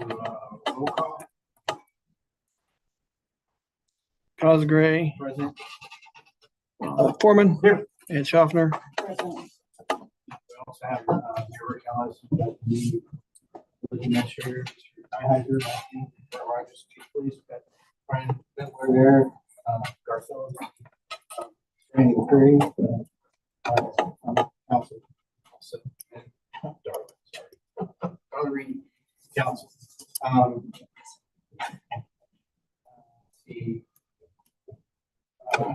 roll call. Cosgray, Present. Foreman, Here. and Schaffner. We also have George Ellis, the village administrator, Mr. Nyheiser, Rogers, please. Brian Bentler there, Garfield, Randy Curry, Council, and Darwin, sorry, Darwin Council.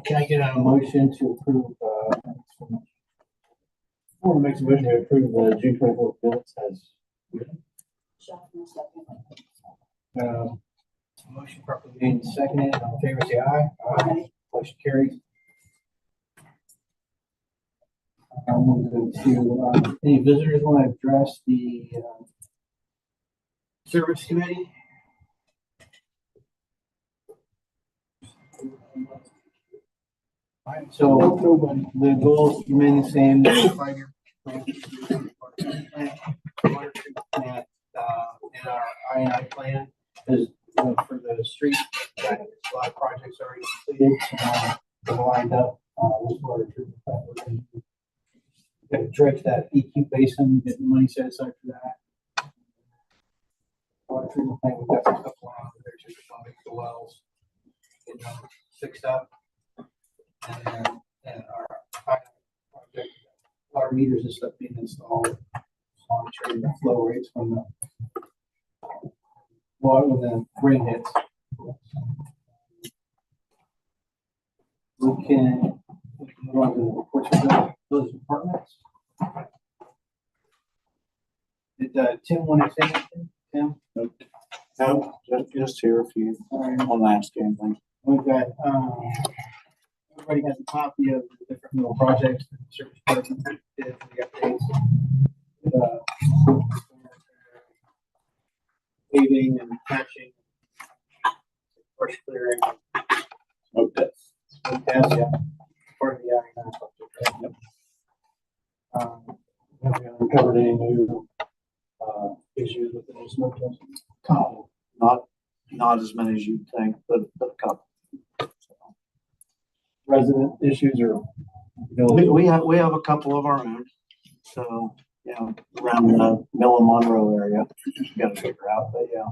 Can I get a motion to approve? Before we make a motion to approve the June 24th minutes as written. Motion properly made and seconded. All in favor, say aye. Aye. Motion carries. I'll move to any visitors want to address the service committee? All right, so the goals remain the same. 5-year plan, water treatment plant, and our I&I plan is for the street. A lot of projects already completed, they're lined up with water treatment plant. We're going to dredge that EQ basin, get the money set aside for that. Water treatment plant, we've got some stuff going on there, just to make the wells fixed up. And our project, water meters and stuff being installed, monitoring the flow rates from the water when the rain hits. We can move on to the reports of those departments. Did Tim want to say anything? Tim? No, just here if you want to ask anything. We've got everybody has a copy of the different little projects that the service department did for the updates. Paving and patching, brush clearing. Smoke test. Smoke test, yeah. Part of the I&I. Have we uncovered any new issues with the new smoke test? Couple. Not as many as you'd think, but a couple. Resident issues or We have a couple of our own. So yeah, around the Mill and Monroe area, got to figure out. But yeah.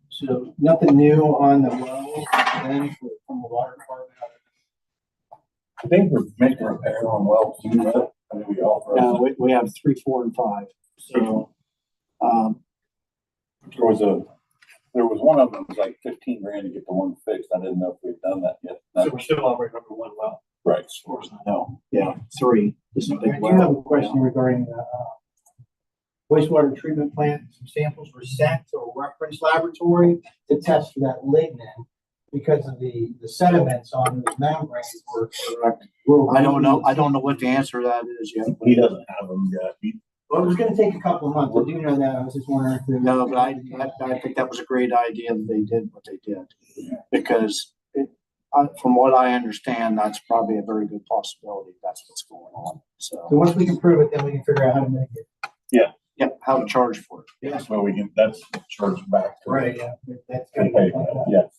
So nothing new on the wells then from the water department. I think we're making a repair on well 2, right? I mean, We have 3, 4, and 5. So there was one of them was like 15 grand to get the one fixed. I didn't know if we've done that yet. So we're still operating under one well. Right. as far as I know, yeah, 3. This is a I big do well. have a question regarding the wastewater treatment plant. Some samples were sent to a reference laboratory to test for that lignin because of the sediments on the membranes were. I don't know what the answer to that is yet. He doesn't have them yet. Well, it was going to take a couple of months. I do know that. I was just wondering if there. No, but I think that was a great idea that they did what they did, because from what I understand, that's probably a very good possibility. That's what's going on. So once we can prove it, then we can figure out how to make it. Yeah, how to charge for it. Yeah. So that's charged back. Right. Yeah. That's To good. pay for that. Yes.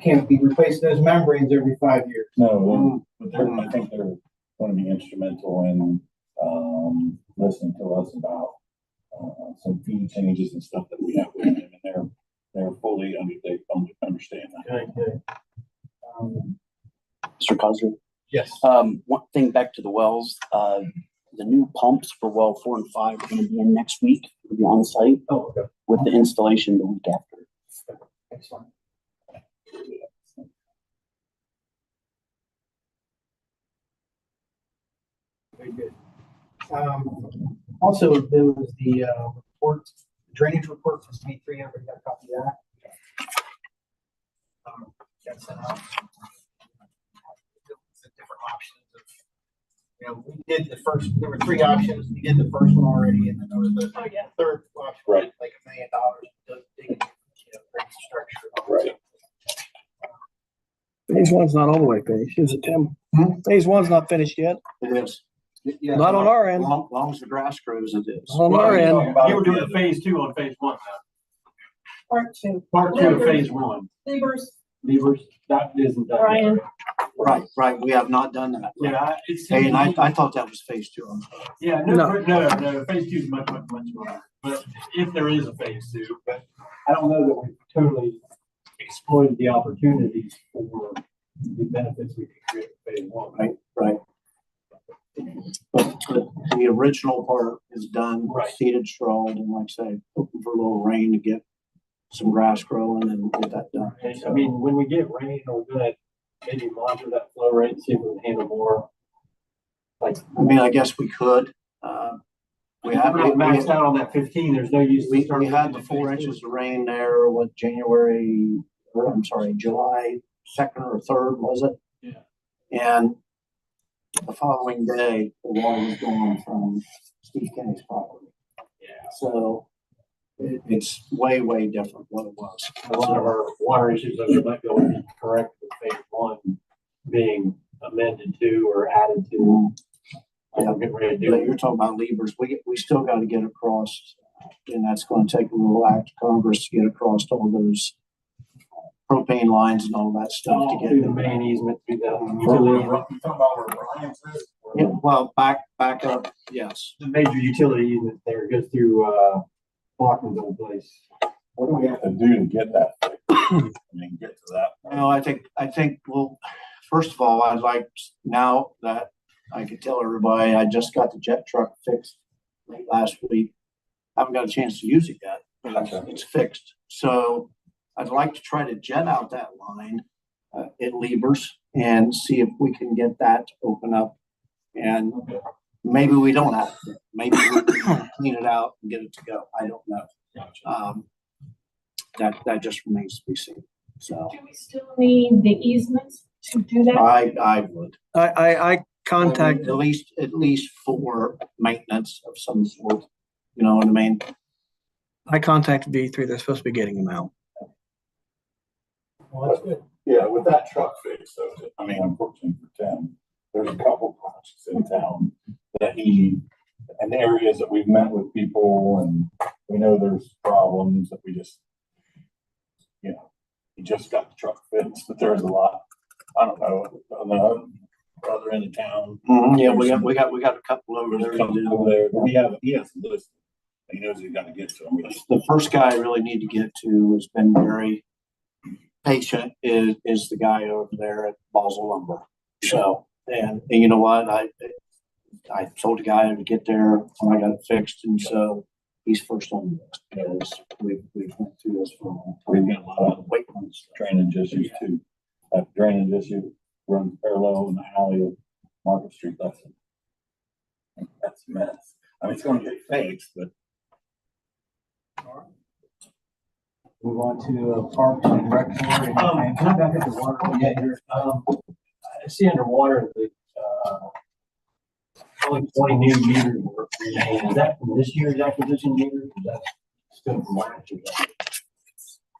Can't be replacing those membranes every 5 years. No, but I think they're going to be instrumental in listening to us about some fee changes and stuff that we have with them, and they're fully understand that. Good. Mr. Cosgrove? Yes. One thing back to the wells, the new pumps for well 4 and 5 are going to be in next week. They'll be on site Oh, okay. with the installation the week after. Excellent. Very good. Also, there was the drainage report from C3. Everybody got a copy of that? Got sent out. The different options of, we did the first, there were 3 options. We did the first one already, and then there was the third option, Right. like $1 million to dig into, drainage structure. Right. Phase 1's not all the way finished, is it, Tim? Phase 1's not finished yet. It is. Yeah, Yeah. Not on our end. Long as the grass grows, it is. On our end. You were doing phase two on phase one now. Part two of phase one. Levers, that isn't done. Brian. Right, we have not done that. Yeah, it's. Hey, and I thought that was phase two. I'm sorry. Yeah, no, phase two is much more. But if there is a phase two, but I don't know that we've totally exploited the opportunities for the benefits we could create in phase one. Right. But the original part is done, Right. seeded, strawed, and like I say, hoping for a little rain to get some grass growing and get that done. And I mean, when we get rain, we're gonna maybe monitor that flow rate, see if we can handle more. Like, I mean, I guess we could. We we're have, not maxed out on that 15. There's no use. we had the 4 inches of rain there with July 2nd or 3rd, was it? Yeah. And the following day, the water was gone from Steve Kenny's property. Yeah. So it's way different what it was. A lot of our water issues that we might be able to be correct with phase one being amended to or added to. Yeah. We're getting ready to But do you're talking about levers. We still got to get across, and that's going to take a little act of Congress to get across all those propane lines and all that stuff to get through the main easement, through the utility, You talking about where Brian's is? Yeah, well, back up, yes. the major utility easement there goes through, Blockman's old place. What do we have to do to get that? I mean, get to that. Well, I think, well, first of all, I'd like, now that I could tell everybody, I just got the jet truck fixed late last week. I haven't got a chance to use it yet, but it's fixed. So I'd like to try to jet out that line at Levers and see if we can get that to open up. And maybe we don't have to. Maybe we can clean it out and get it to go. I don't know. That just remains to be seen. So Do we still need the easements to do that? I would. I contact, At least for maintenance of some sort. You know what I mean? I contacted V3. They're supposed to be getting them out. Well, that's good. Yeah, with that truck fix, so, I mean, unfortunately for Tim, there's a couple projects in town that and areas that we've met with people and we know there's problems that we just, he just got the truck fixed, but there's a lot, I don't know, on the other end of town. Yeah, we got a couple over there. There's a couple over there, but he has a list. He knows he's got to get to them. The first guy I really need to get to has been very patient is the guy over there at Basel Lumber. So, and you know what? I told the guy to get there when I got it fixed, and so he's first on the list because we've went through this for a long time. We've got a lot of wait on this. drainage issues too. That drainage issue runs parallel in the alley of Market Street. That's a mess. I mean, it's going to get fixed, but Move on to Parks and Rec. Can I back up the water? Yeah, here. I see underwater the, only 20 new meters were remaining. Is that from this year's acquisition meter? Is that still from last year?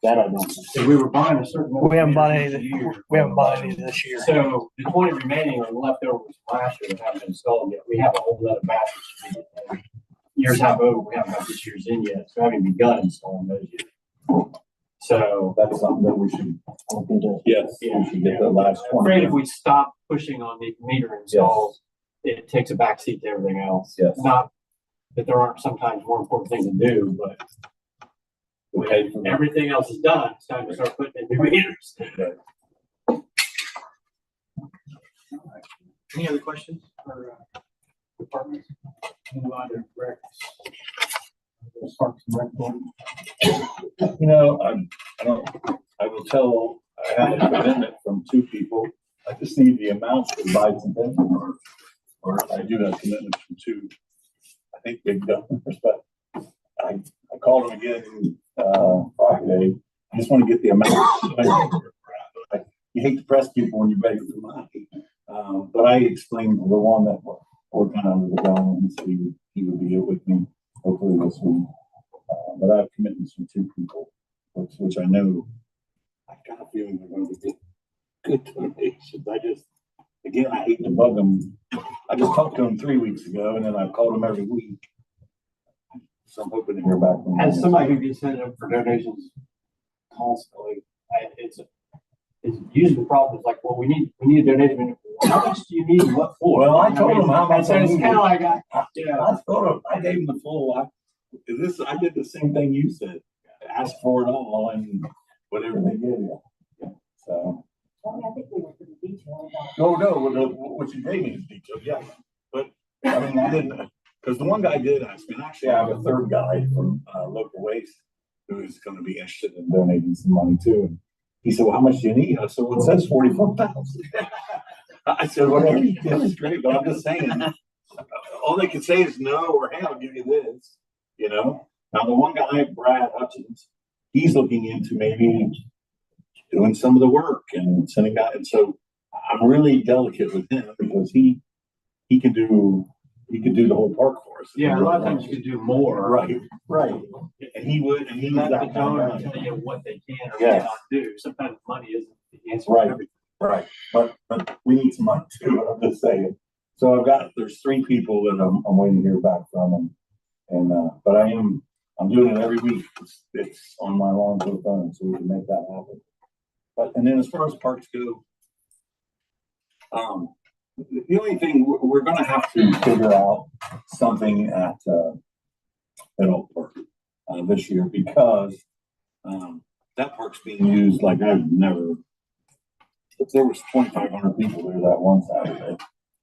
That I don't know. So we were buying a certain. We haven't bought any. year. We haven't bought any this year. So the 20 remaining are leftovers from last year that haven't been installed yet. We have a whole lot of batches. Years have over, we haven't got this year's in yet, so I haven't begun installing those yet. So that's something that we should look into. Yes, we should get the last I'm one. afraid if we stop pushing on the meter installs, it takes a backseat to everything else. Yes. Not that there aren't sometimes more important things to do, but when everything else is done, it's time to start putting in new meters. Any other questions for departments? Move on to Rex. Parks and Rec board. I will tell, I have a commitment from 2 people. I just need the amount to buy some things, or I do have commitment from 2, I think big governors, but I called them again, Friday. I just want to get the amount. You hate to press people when you're begging for money. But I explained to the one that we're kind of under the gun, and he said he would be here with me hopefully this week. But I have commitments from 2 people, which I know I got a feeling they're going to get good donations. I hate to bug them. I just talked to him 3 weeks ago, and then I've called him every week. So I'm hoping to hear back from him. As somebody who gets sent up for donations constantly, it's usually the problem is like, well, we need a donation. How much do you need and what for? Well, I told him how much So I it's needed. kind of like, I told him, I gave him the full, I did the same thing you said. Ask for it all and whatever they give you. So. I think we were pretty detailed about. No, what you gave me is detailed, yeah. But, I mean, I didn't, because the one guy did ask me, and actually I have a third guy from local waste who is gonna be interested in donating some money too. And he said, well, how much do you need? I said, well, it says 44,000. I said, whatever you give is great, but I'm just saying, all they can say is no, or hey, I'll give you this, you know? Now, the one guy, Brad Hutchins, he's looking into maybe doing some of the work and sending out, and so I'm really delicate with him because he can do the whole park for us. yeah, a lot of times you can do more. Right. And he would, and he's Let the that kind donor of guy. tell you what they can or Yes. cannot do. Sometimes money isn't the answer. Right. To everything. Right, but we need some money too, I'm just saying. So there's 3 people that I'm waiting to hear back from, but I'm doing it every week. It's on my long-term phone, so we can make that happen. But, and then as far as parks go, the only thing, we're gonna have to figure out something at Oak Park, this year, because, that park's being used like I've never. There was 2,500 people there that one Saturday.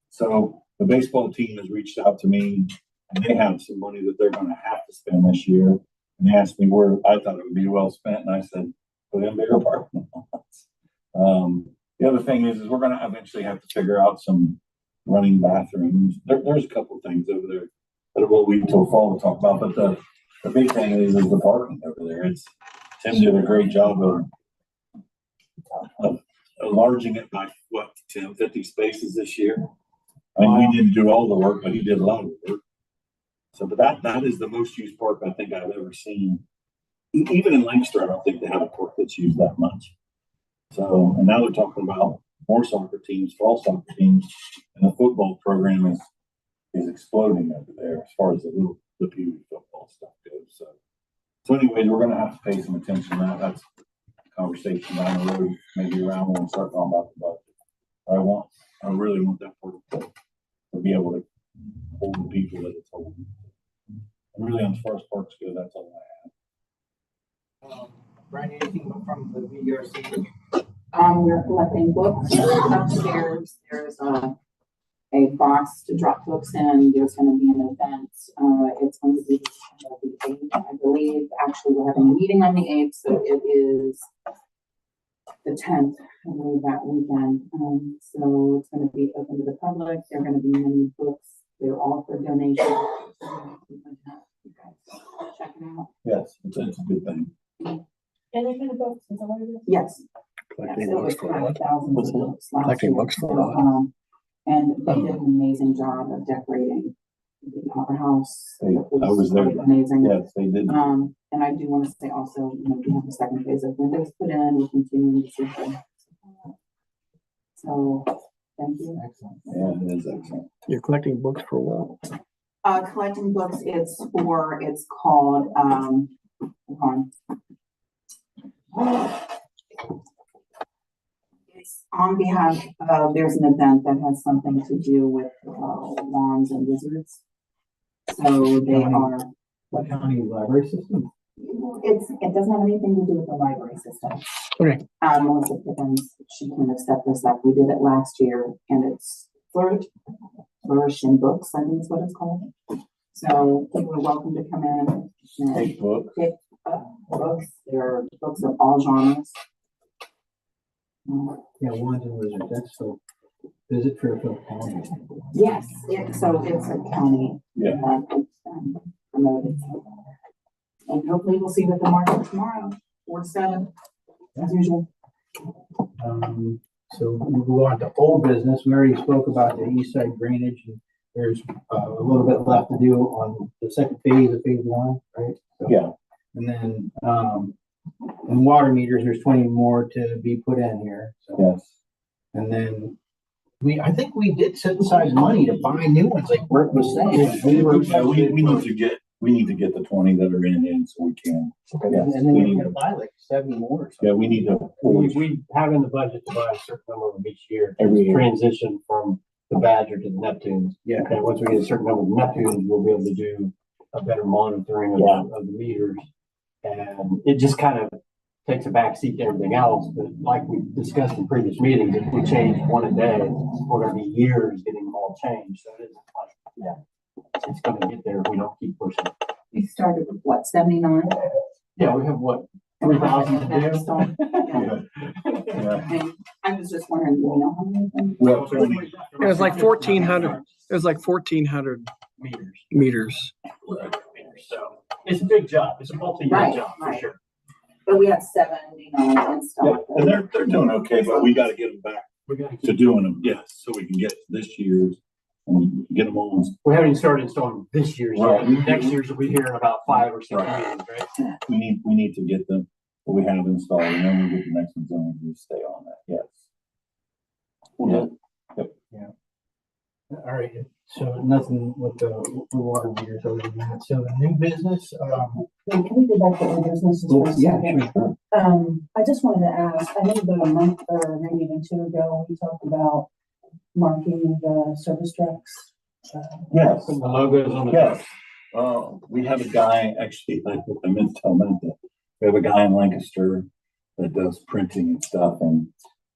So the baseball team has reached out to me, and they have some money that they're gonna have to spend this year. And they asked me where I thought it would be well spent, and I said, put in bigger parking lots. The other thing is we're gonna eventually have to figure out some running bathrooms. There's a couple of things over there that we'll wait till fall to talk about, but the big thing is the parking over there. Tim did a great job of enlarging it by what, 10, 50 spaces this year. I mean, we didn't do all the work, but he did a lot of the work. So, but that is the most used park I think I've ever seen. Even in Lancaster, I don't think they have a park that's used that much. So, and now they're talking about more soccer teams, fall soccer teams, and the football program is exploding over there as far as the Pee Wee football stuff goes. So anyways, we're gonna have to pay some attention to that. That's conversation down the road, maybe around when we start talking about the budget. I really want that part to be able to hold the people that it's holding. And really, as far as parks go, that's all I have. Brian, anything from the VRC? We're collecting books upstairs. There's a box to drop books in. There's going to be an event. It's going to be the 8th, I believe. Actually, we're having a meeting on the 8th, so it is the 10th, I believe, that weekend. So it's going to be open to the public. There are going to be many books. They're all for donation. You guys check it out. Yes, it's a good thing. Any kind of books, is that what it is? Yes. Collecting Yes, it books was for what? thousands of books last Collecting year. books for So, what? and they did an amazing job of decorating the opera house. Hey, It I was there. quite amazing. Yes, they did. And I do want to say also, we have the second phase of windows put in. We're continuing to see them. So, thank you. Excellent. Yeah, it is excellent. You're collecting books for what? Collecting books, it's called, hold on. It's on behalf of, there's an event that has something to do with wands and wizards. So they are. What county library system? It doesn't have anything to do with the library system. Okay. Melissa Pickens, she kind of set this up. We did it last year, and it's Flourish in Books, I think is what it's called. So people are welcome to come in and Take books. pick up books. There are books of all genres. Yeah, Wands and Wizards, that's so. Visit Fairfield County. Yes, it's a county. Yeah. Promoted. And hopefully we'll see you at the market tomorrow, 4 to 7, as usual. So we go on to old business. We already spoke about the east side drainage, and there's a little bit left to do on the second phase of phase 1, right? So, Yeah. and then, in water meters, there's 20 more to be put in here. So, Yes. and then I think we did set aside money to buy new ones, like Bert was saying. We need to get the 20 that are in so we can. And then we're gonna buy like 70 more or something. Yeah, we need to. We have in the budget to buy a certain number of them each year. Every year. Transition from the Badger to the Neptunes. Yeah. And once we get a certain number of Neptunes, we'll be able to do a better monitoring of, of the meters. And it just kind of takes a backseat to everything else. But like we discussed in previous meetings, if we change one a day, we're gonna be years getting them all changed. So it isn't like, it's gonna get there if we don't keep pushing. We started with what, 79? Yeah, we have what, 3,000 to do? Yeah. And I was just wondering, do we know how many of them? Well, It was like 1,400. It was like 1,400 meters. So it's a big job. It's a multi-year Right, job for right. sure. But we have 79 in yeah, stock. and they're doing okay, but we gotta get them back We gotta to doing them, yes, so we can get this year's and get them on. We haven't even started installing this year's yet. Right. Next year's we'll be hearing about 5 or 6 Right. meetings, right? We need to get them, what we have installed, and then we get the next ones on, we stay on that, yes. All right, so nothing with the water meters over that. So the new business, Can we go back to old businesses for a second? sure. I just wanted to ask, I know about a month or maybe even 2 ago, we talked about marking the service trucks. Yes. Putting the logos on the. Yes, we have a guy, actually, I meant to tell Matt that, we have a guy in Lancaster that does printing and stuff, and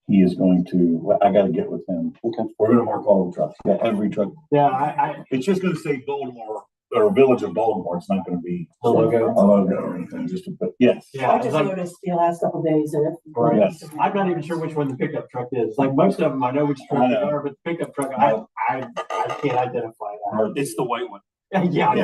he is going to, well, I gotta get with him. Okay. We're gonna mark all the trucks, yeah, every truck, Yeah, it's just gonna say Baltimore, or Village of Baltimore, it's not gonna be the logo. a logo or anything, just to put, yes. Yeah, I it's just like, noticed the last couple of days that. Right. Yes. I'm not even sure which one the pickup truck is. Like most of them, I know which truck they are, but the pickup truck, I can't identify that. It's the white one. Yeah. I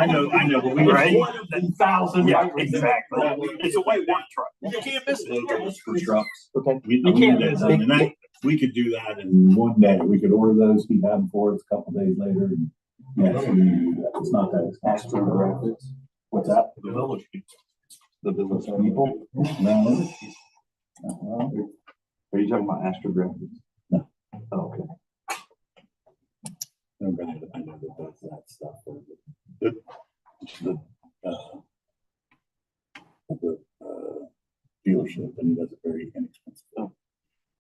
know, but we. It's one of the thousand. Yeah, white ones. exactly. It's a white work truck. You can't miss it. For trucks. Okay. You can't miss it. And that, we could do that in one day. We could order those, we have them for us a couple days later. And yes, we can do that. It's not that expensive. What's that? The village people. The village people? No. Are you talking about astrographics? No. Oh, okay. No, but I know that does that stuff. The dealership, and he does it very inexpensive. So,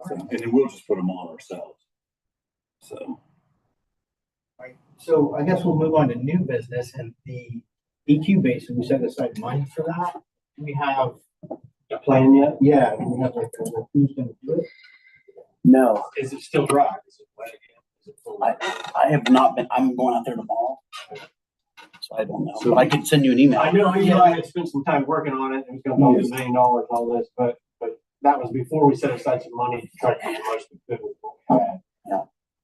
and then we'll just put them on ourselves. So. Right, so I guess we'll move on to new business and the EQ basin, we set aside money for that. We have, A plan yet? yeah, we have like, who's gonna do it? No, Is it still dry? Is it wet again? Is it full? I have not been, I'm going out there tomorrow. So I don't know, but I could send you an email. I know, I had spent some time working on it. It was gonna cost $1 million and all this, but that was before we set aside some money to try to do the most we could with what we had. Yeah.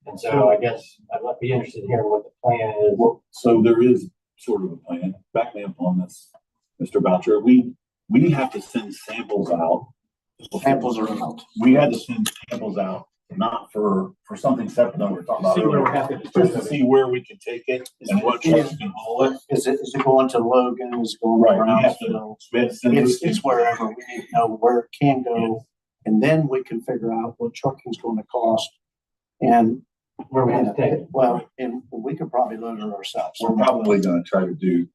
And so I guess I'd be interested in hearing what the plan is. Well, so there is sort of a plan. Back me up on this, Mr. Boucher. We have to send samples out. Samples are out. We had to send samples out, not for something separate than we're talking about. See where we're earlier. at. Just to see where we can take it and what trucks can haul it. Is it going to Logan, is it going to Right, we have to- Brownsville? we have to send those It's wherever, we need to know where it can go, and then we can figure out what trucking's gonna cost. And, Where we have to take it. well, and we could probably load it ourselves. We're probably gonna try to do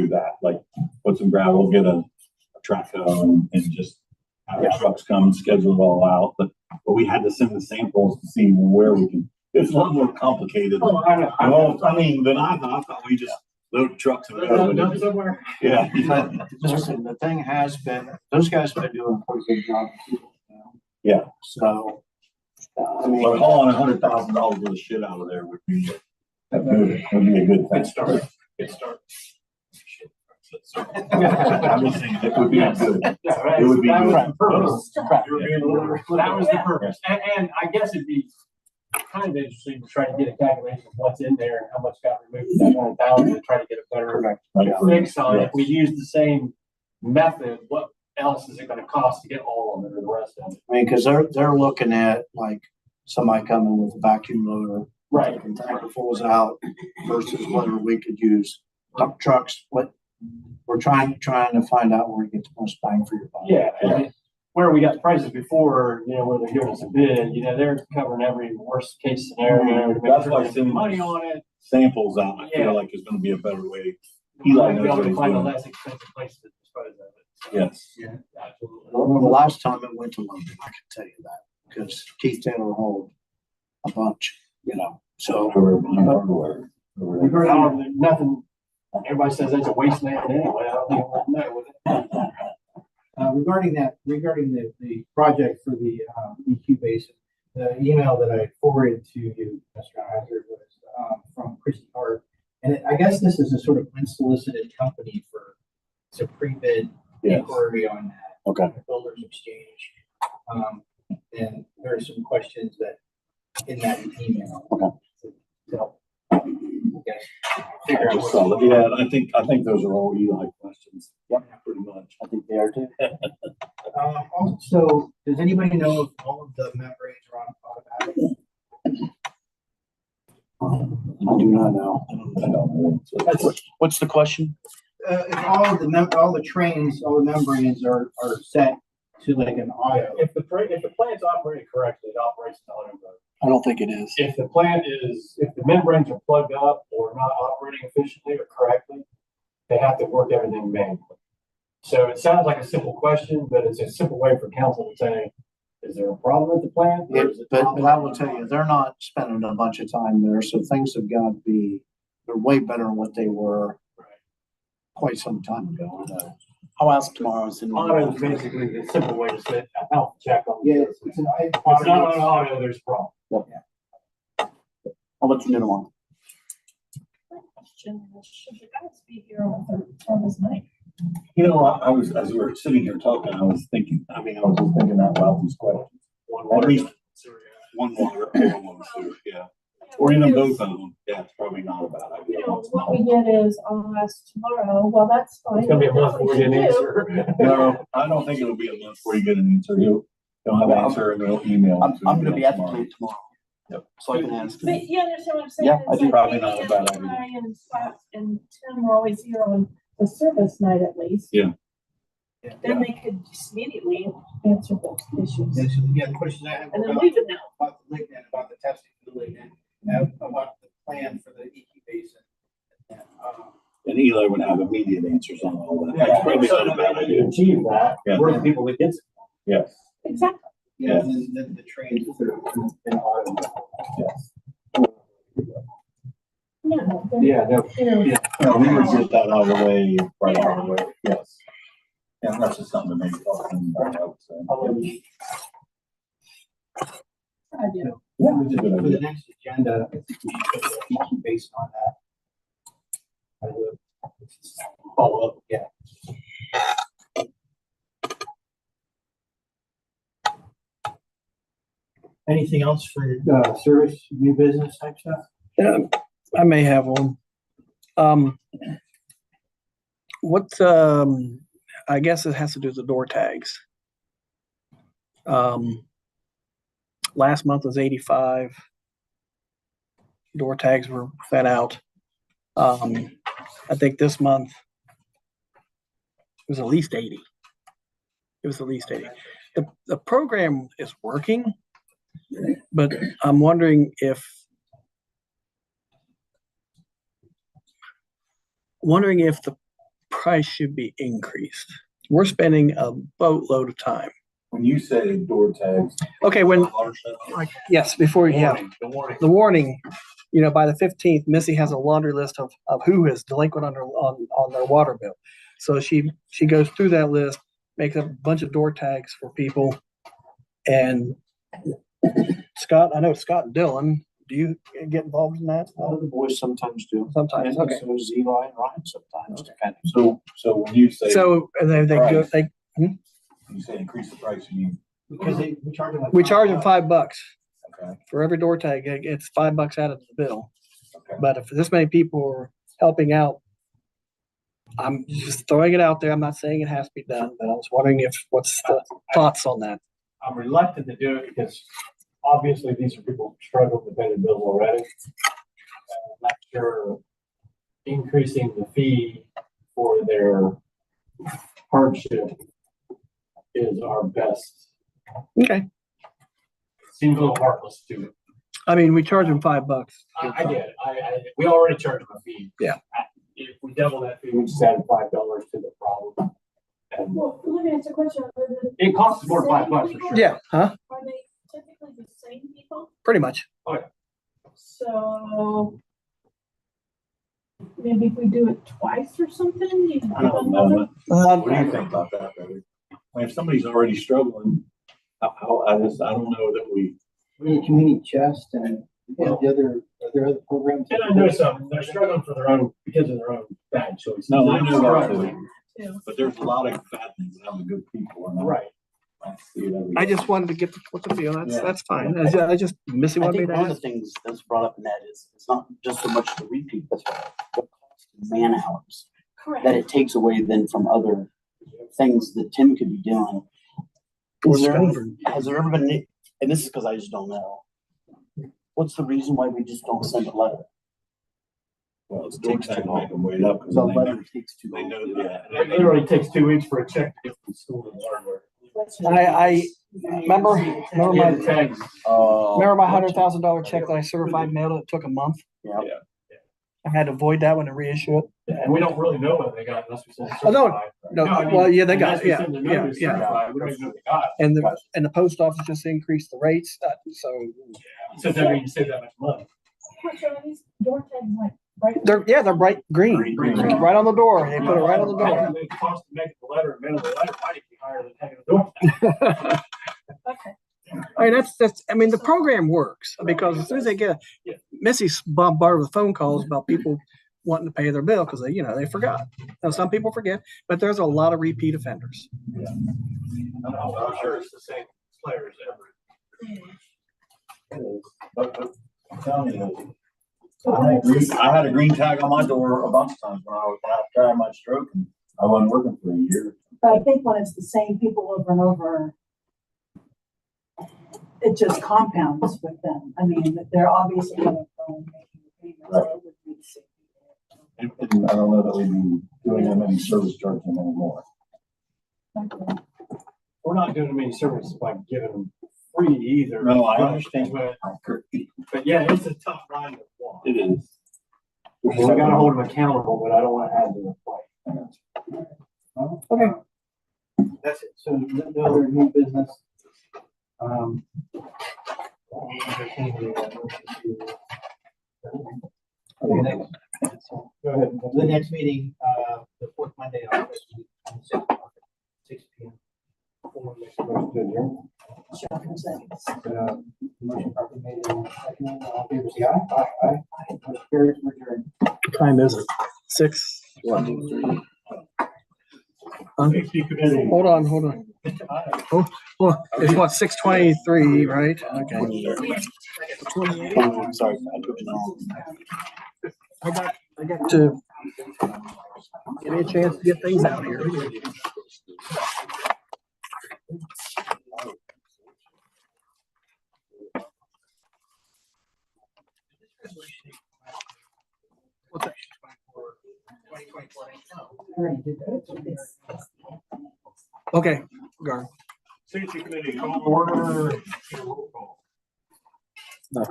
that, like put some gravel, get a track hoe and just have the trucks come and schedule it all out. But we had to send the samples to see where we can, it's a lot more complicated. Oh, I know. Well, I mean, than I thought we just load trucks and go. Go But somewhere. yeah. Listen, the thing has been, those guys have been doing a pretty good job. Yeah. So, I But mean, hauling $100,000 worth of shit out of there would be a good thing. Good start. Good start. I'm just saying, it would be good. Yeah, right. It would be That was good. the purpose. Yeah. That was the purpose. And I guess it'd be kind of interesting to try to get a calculation of what's in there and how much got removed from that 100,000 to try to get a better Right. fix on it. If we use the same method, what else is it gonna cost to get all of it or the rest of it? I mean, cause they're looking at like somebody coming with a vacuum loader. Right. And tanker fulls out versus whether we could use dump trucks, what, we're trying to find out where you get the most bang for your buck. Yeah, where we got prices before, where they're giving us a bid, they're covering every worst case scenario. to make That's sure why they get sending money on it. samples out, I Yeah. feel like is gonna be a better way. We'll Eli be knows able what to he's find a doing. less expensive place to dispose of it. So, Yes. Yeah, absolutely. Well, the last time it went to London, I can tell you that, because Keith Taylor hauled a bunch, so. Over behind hardware. Over We've there. heard how there's nothing, everybody says that's a wasteland anyway. I don't think we'll know with it. Regarding the project for the EQ basin, the email that I forwarded to you, Mr. Heiser, was from Christy Hart. And I guess this is a sort of unsolicited company for, it's a pre-bid Yes. inquiry on that. Okay. The Builders Exchange. And there are some questions that in that email. Okay. So, okay. Figure I out just saw what. that. Yeah, I think those are all Eli questions. Yep. Pretty much. I think they are too. Also, does anybody know if all of the membranes are on automatic? I do not know. I don't know. So- What's the question? If all the trains, all the membranes are set to like an auto. If the plant's operating correctly, it operates in auto mode. I don't think it is. If the membranes are plugged up or not operating efficiently or correctly, they have to work everything manually. So it sounds like a simple question, but it's a simple way for council to say, is there a problem with the plant? or is it But not I will tell you, they're not spending a bunch of time there, so things have got to be, they're way better than what they were quite some time ago. I'll ask tomorrow. And Auto is basically the simple way to say, a health check on. Yeah, If it's an it's not on an auto, there's a problem. I'll let you know tomorrow. Question, should the guys be here on this night? I was, as we were sitting here talking, I was just thinking out loud these questions. At least one water or one sewer, yeah. Or even both of them. Yeah, it's probably not a bad idea. What we get is, I'll ask tomorrow, well, that's fine. It's gonna be a month before we get an answer. No, I don't think it'll be a month before you get an answer. He'll have an answer and he'll email. I'm it gonna you be at the tomorrow. plant tomorrow. Yep. So I can ask. But you understand what I'm saying? Yeah, I It's do. like Probably Amy not a and bad idea. I and Scott and Tim were always here on the service night at least. Yeah. Then they could just immediately answer those issues. Yeah, the questions I have And then about we would know. the lignin, about the testing for the lignin, about the plan for the EQ basin. And, And Eli would have immediate answers on all that. Yeah, That's probably so not a bad to idea. achieve that, Yeah. we're the people that gets it. Yes, Exactly. yeah, and then the trains that are in auto. yes. No. Yeah, no, they're- No, we would get that out of the way right away, yes. And that's just something to make talking about, I would say. I do. Yeah, it's a good For the idea. next agenda, I think we should put the EQ based on that. I would follow up, yeah. Anything else for, service, new business type stuff? Yeah, I may have one. What, I guess it has to do with the door tags. Last month was 85. Door tags were fed out. I think this month it was at least 80. It was at least 80. The program is working, but I'm wondering if the price should be increased. We're spending a boatload of time. When you say door tags. Okay, when, Watershed, yes, before you have the warning. the warning, by the 15th, Missy has a laundry list of who is delinquent on their water bill. So she goes through that list, makes up a bunch of door tags for people. And Scott, I know Scott and Dylan, do you get involved in that? The boys sometimes do. Sometimes, And okay. so does Eli and Ryan sometimes. Kind So when you say. So they go, Price. You say increase the price, you mean, Because we charge them. like we charge them $5 okay, for every door tag. It's $5 out of the bill. okay. But if this many people are helping out, I'm just throwing it out there. I'm not saying it has to be done, but I was wondering what's the thoughts on that? I'm reluctant to do it because obviously these are people who struggle to pay the bills already. I'm not sure increasing the fee for their hardship is is our best. Okay. Seems a little heartless to it. I mean, we charge them $5. I get it. We already charge them a fee. Yeah. If we double that fee, we just added $5 to the problem. And Well, let me ask a question. Are the it costs more than $5 for sure. Yeah, huh? Are they typically the same people? Pretty much. So maybe if we do it twice or something, you can I give don't know. another. What do you think about that, Barry? I mean, if somebody's already struggling, I don't know that we. We need community chest and are there other programs? And I know some, they're struggling for their own, because of their own bad choices. No, I know that Struggling. too. But there's a lot of bad things about the good people. And Right. I see it every I day. just wanted to get the feel. Yeah. That's fine. I just, Missy I wanted me think to one of the ask. things that's brought up in that is, it's not just so much the repeat, but the cost of man hours that Correct. it takes away then from other things that Tim could be doing. Has there ever been, and this is because I just don't know, what's the reason why we just don't send a letter? Well, it's takes time to make them wait up because The they know, letter takes too they long. know that. It literally takes 2 weeks for a check to get from school and hardware. I remember Yeah, my the tags. $100,000 check that I certified mailed. It took a month. Yeah. I had to void that one and reissue it. And we don't really know what they got unless we send it Oh, no, certified. no, I mean, well, yeah, they got unless it. we Yeah, send the yeah, notice yeah. certified, we don't even know what they got. And the post office just increased the rates. So So that means you save that much money. How much are these door tags like? Right? they're bright green, Green. right on the door. They put it right on the door. The cost to make the letter and mail the letter might be higher than tagging the door. Okay. I mean, I mean, the program works because as soon as they get, Missy's bombarded with phone calls about people wanting to pay their bill because they forgot. Now, some people forget, but there's a lot of repeat offenders. I'm sure it's the same players ever. I'm telling you, I had a green tag on my door a bunch of times when I was trying my stroke and I wasn't working for a year. But I think when it's the same people over and over, it just compounds with them. I mean, they're obviously going to phone making payments. Right. So it would be the same people. And I don't know that we'd be doing them any service charging anymore. Okay. We're not doing them any service by giving them free either. No, I understand. But yeah, it's a tough line to walk. It is. We gotta hold them accountable, but I don't want to add to the fight. Okay. That's it. So no other new business. Okay, Go ahead. the next meeting, the fourth Monday of August, 6 p.m. Motion properly made and seconded. All in favor, say aye. Aye. Motion carries. We're adjourned. What time is it? 6. Hold on. Oh, it's what, 6:23, right? Okay. I'm sorry, I took it wrong. I got to give me a chance to get things out here. What's that? Okay, Gar. Safety committee, call to order. Roll call.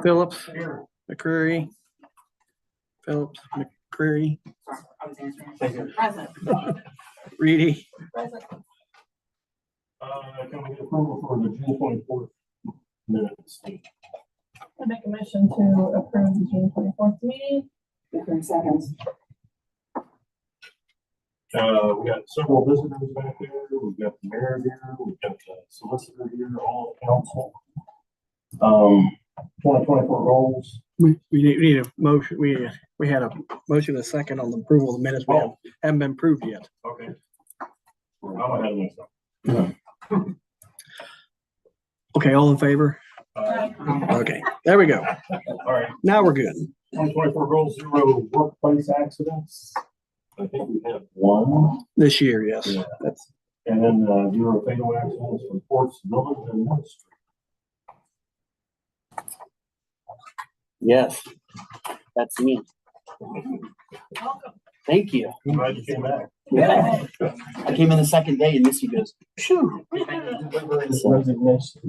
Phillips, Here. McCreary. Phillips, McCreary, Present. Reedy. Can we get approval for the June 24th minutes? I make a motion to approve the June 24th meeting. Different seconds. We got several visitors back there. We've got the mayor here. We've got the solicitor here, all the council. 2024 goals. We need a motion. We had a motion, a second on the approval of the minutes. We haven't been approved yet. Okay. I'm ahead of myself. Okay, all in favor? Okay, there we go. All right. Now we're good. 2024 goals, 0 workplace accidents. I think we have 1. This year, yes. Yeah. That's And then 0 fatal accidents, reports, buildings and ministry. Yes, that's me. Welcome. Thank you. Glad you came back. Yeah. I came in the second day and Missy goes, phew. Resignation.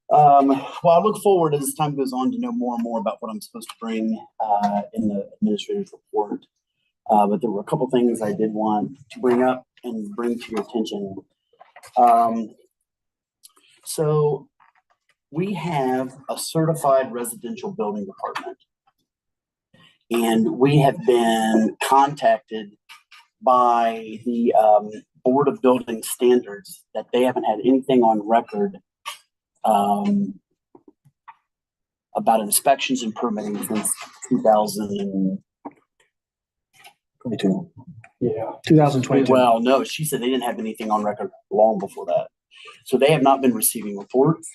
Well, I look forward as time goes on to know more and more about what I'm supposed to bring in the administrator's report. But there were a couple things I did want to bring up and bring to your attention. So we have a certified residential building department. And we have been contacted by the Board of Building Standards that they haven't had anything on record about inspections and permitting since 2022. Yeah. 2022. Well, no, she said they didn't have anything on record long before that. So they have not been receiving reports.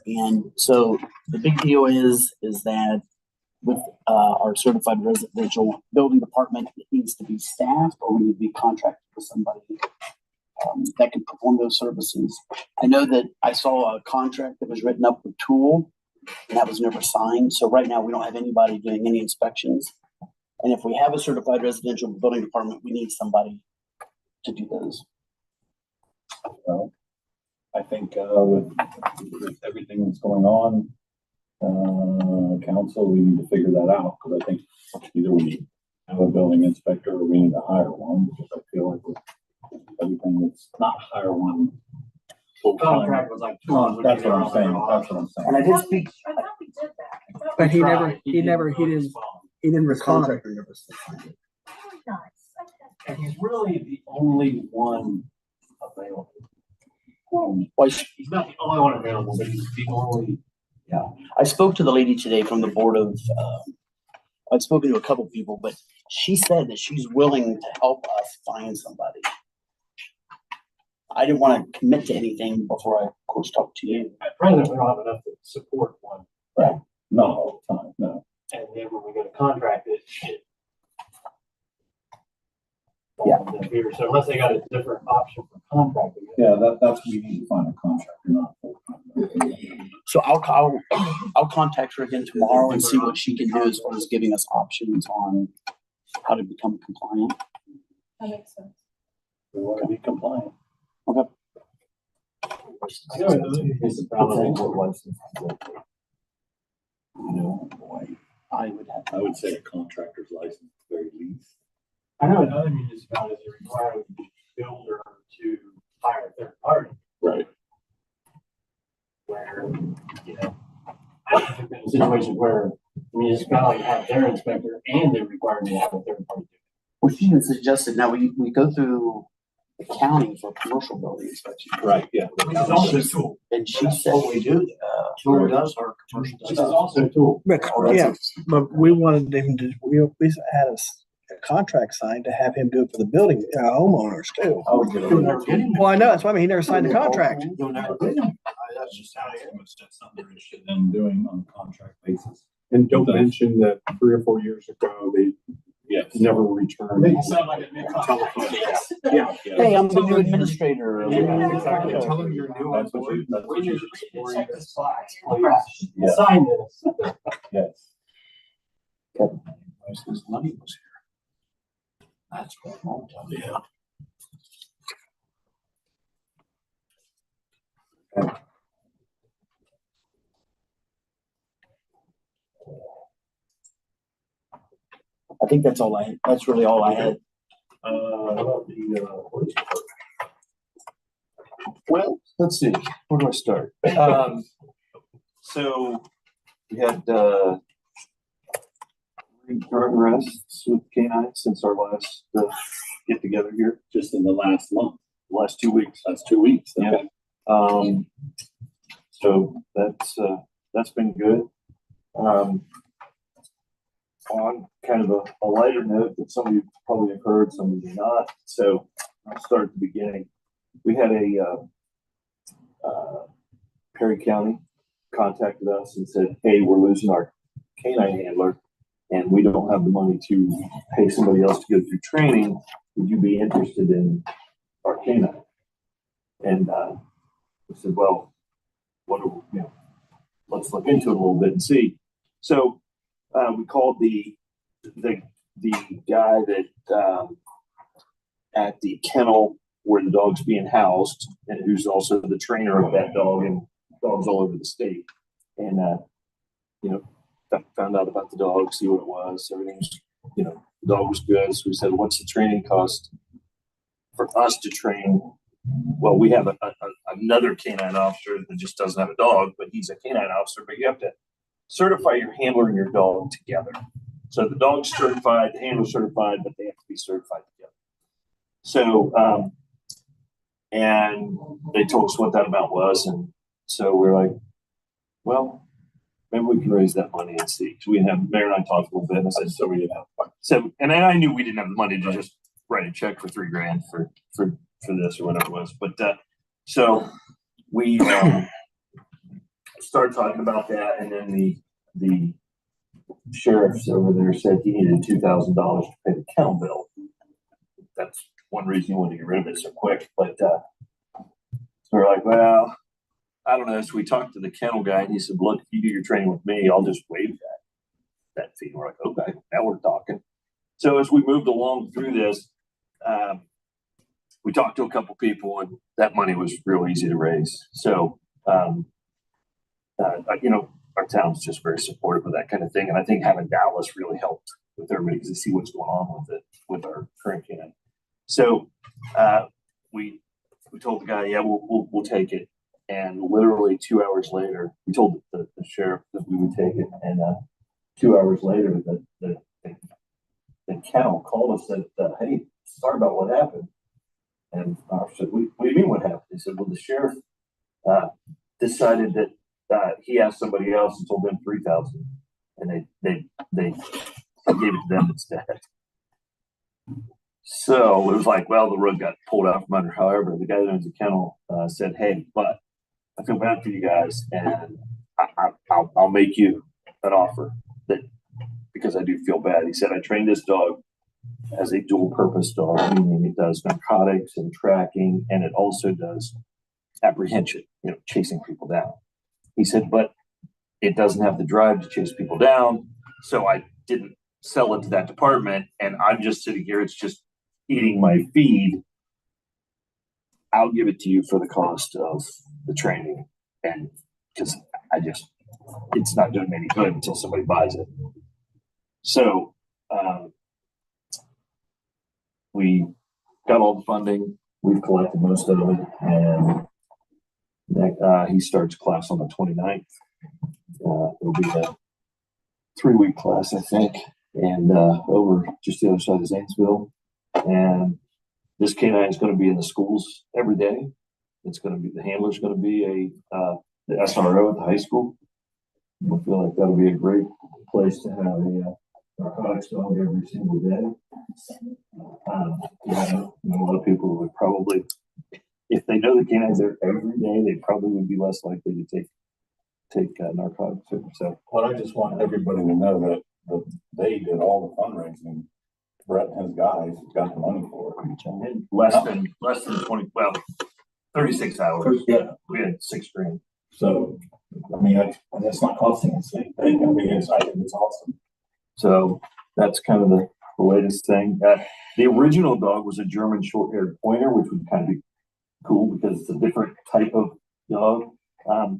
And so the big deal is that with our certified residential building department, it needs to be staffed or we need to be contracted with somebody that can perform those services. I know that I saw a contract that was written up with Tool and that was never signed. So right now we don't have anybody doing any inspections. And if we have a certified residential building department, we need somebody to do those. Well, I think with everything that's going on, council, we need to figure that out, because I think either we need to have a building inspector or we need to hire one, because I feel like with everything that's not hire one. Contract was like. That's what I'm saying, that's what I'm saying. And I did speak, I thought we did that. I thought But he tried. never, he didn't the respond. contractor never said. we were nice. Okay. And he's really the only one available. Well, He's not the only one available, but he's the only. I spoke to the lady today from the board of, I've spoken to a couple people, but she said that she's willing to help us find somebody. I didn't want to commit to anything before I, of course, talked to you. At present, we don't have enough to support one. Not all the time, no. And then when we go to contract it. Yeah. So unless they got a different option for contracting. Yeah, that's, we need to find a contractor, not full-time. So I'll contact her again tomorrow and see what she can do as far as giving us options on how to become compliant. That makes sense. We want to be compliant. Okay. I know another municipality with license. No, boy, I would say a contractor's license at the very least. I know in other municipalities, they require the builder to hire a third party. Right. Where, I've been in situations where municipality have their inspector and they require me to have a third party. Well, she even suggested, now we go through the county for commercial building inspection. Right, yeah. Which is also a tool. And she said, We do, Tool does our commercial. Which is also a tool. But, yeah, but we wanted him to, we had a contract signed to have him do it for the building, homeowners too. Oh, you'll never get him. Well, I know, that's why I mean, he never signed the contract. You'll never get him. That's just how it is. That's something they're interested in doing on a contract basis. And don't mention that 3 or 4 years ago, they Yes. never returned. They sound like a new Telephone. Yeah. hey, I'm the new administrator. Yeah, exactly. Tell them you're new on That's what board. you, that's what you. Check this box, please. Yeah. Sign this. Yes. His money was here. That's what I'm telling you. Yeah. I think that's really all I had. Well, let's see, where do I start? So we had, current arrests with K9 since our last get together here, Just in the last month, last 2 weeks. that's 2 weeks. Yeah. So that's been good. On kind of a lighter note that some of you probably have heard, some of you not. So I'll start at the beginning. We had Perry County contacted us and said, hey, we're losing our canine handler and we don't have the money to pay somebody else to go through training. Would you be interested in our canine? And we said, well, let's look into it a little bit and see. So we called the the guy that, at the kennel where the dog's being housed, and who's also the trainer of that dog and dogs all over the state. And, you know, found out about the dog, see what it was. Everything was, you know, the dog was good. So we said, what's the training cost for us to train? Well, we have another canine officer that just doesn't have a dog, but he's a canine officer, but you have to certify your handler and your dog together. So the dog's certified, the handler's certified, but they have to be certified together. So, and they told us what that amount was. And so we're like, well, maybe we can raise that money and see. So Mayor and I talked a little bit, and I said, so we didn't have, so, and I knew we didn't have the money to just write a check for $3,000 for this or whatever it was. But, so we, started talking about that. And then the sheriff's over there said he needed $2,000 to pay the kennel bill. That's one reason he wanted to get rid of it so quick. But, so we're like, well, I don't know. So we talked to the kennel guy, and he said, look, if you do your training with me, I'll just waive that fee. We're like, okay, now we're talking. So as we moved along through this, we talked to a couple people, and that money was real easy to raise. So, you know, our town's just very supportive of that kind of thing. And I think having Dallas really helped with everybody because they see what's going on with it, with our current canine. So, we told the guy, yeah, we'll take it. And literally 2 hours later, we told the sheriff that we would take it. And 2 hours later, the kennel called us and said, hey, sorry about what happened. And I said, what do you mean what happened? He said, well, the sheriff decided that he asked somebody else and told them $3,000. And they gave it to them instead. So it was like, well, the rug got pulled out from under. However, the guy that owns the kennel said, hey, but I feel bad for you guys, and I'll make you an offer that because I do feel bad. He said, I trained this dog as a dual purpose dog, meaning it does narcotics and tracking, and it also does apprehension, you know, chasing people down. He said, but it doesn't have the drive to chase people down. So I didn't sell it to that department, and I'm just sitting here. It's just eating my feed. I'll give it to you for the cost of the training. And because it's not doing me any good until somebody buys it. So we got all the funding. We've collected most of it. And he starts class on the 29th. It'll be a 3-week class, I think. And over just the other side of Zanesville. And this canine is going to be in the schools every day. It's going to be, the handler's going to be the SRO at the high school. I feel like that'll be a great place to have a narcotics dog every single day. Yeah, a lot of people would probably, if they know the canines there every day, they probably would be less likely to take narcotics. So, well, I just want everybody to know that they did all the fundraising. Brett and his guys got the money for it. Less than 20, well, 36 hours. Yeah. We had $6,000. So, I mean, that's not costing us anything. I mean, I think it's awesome. So that's kind of the latest thing. The original dog was a German short-haired pointer, which would kind of be cool because it's a different type of dog.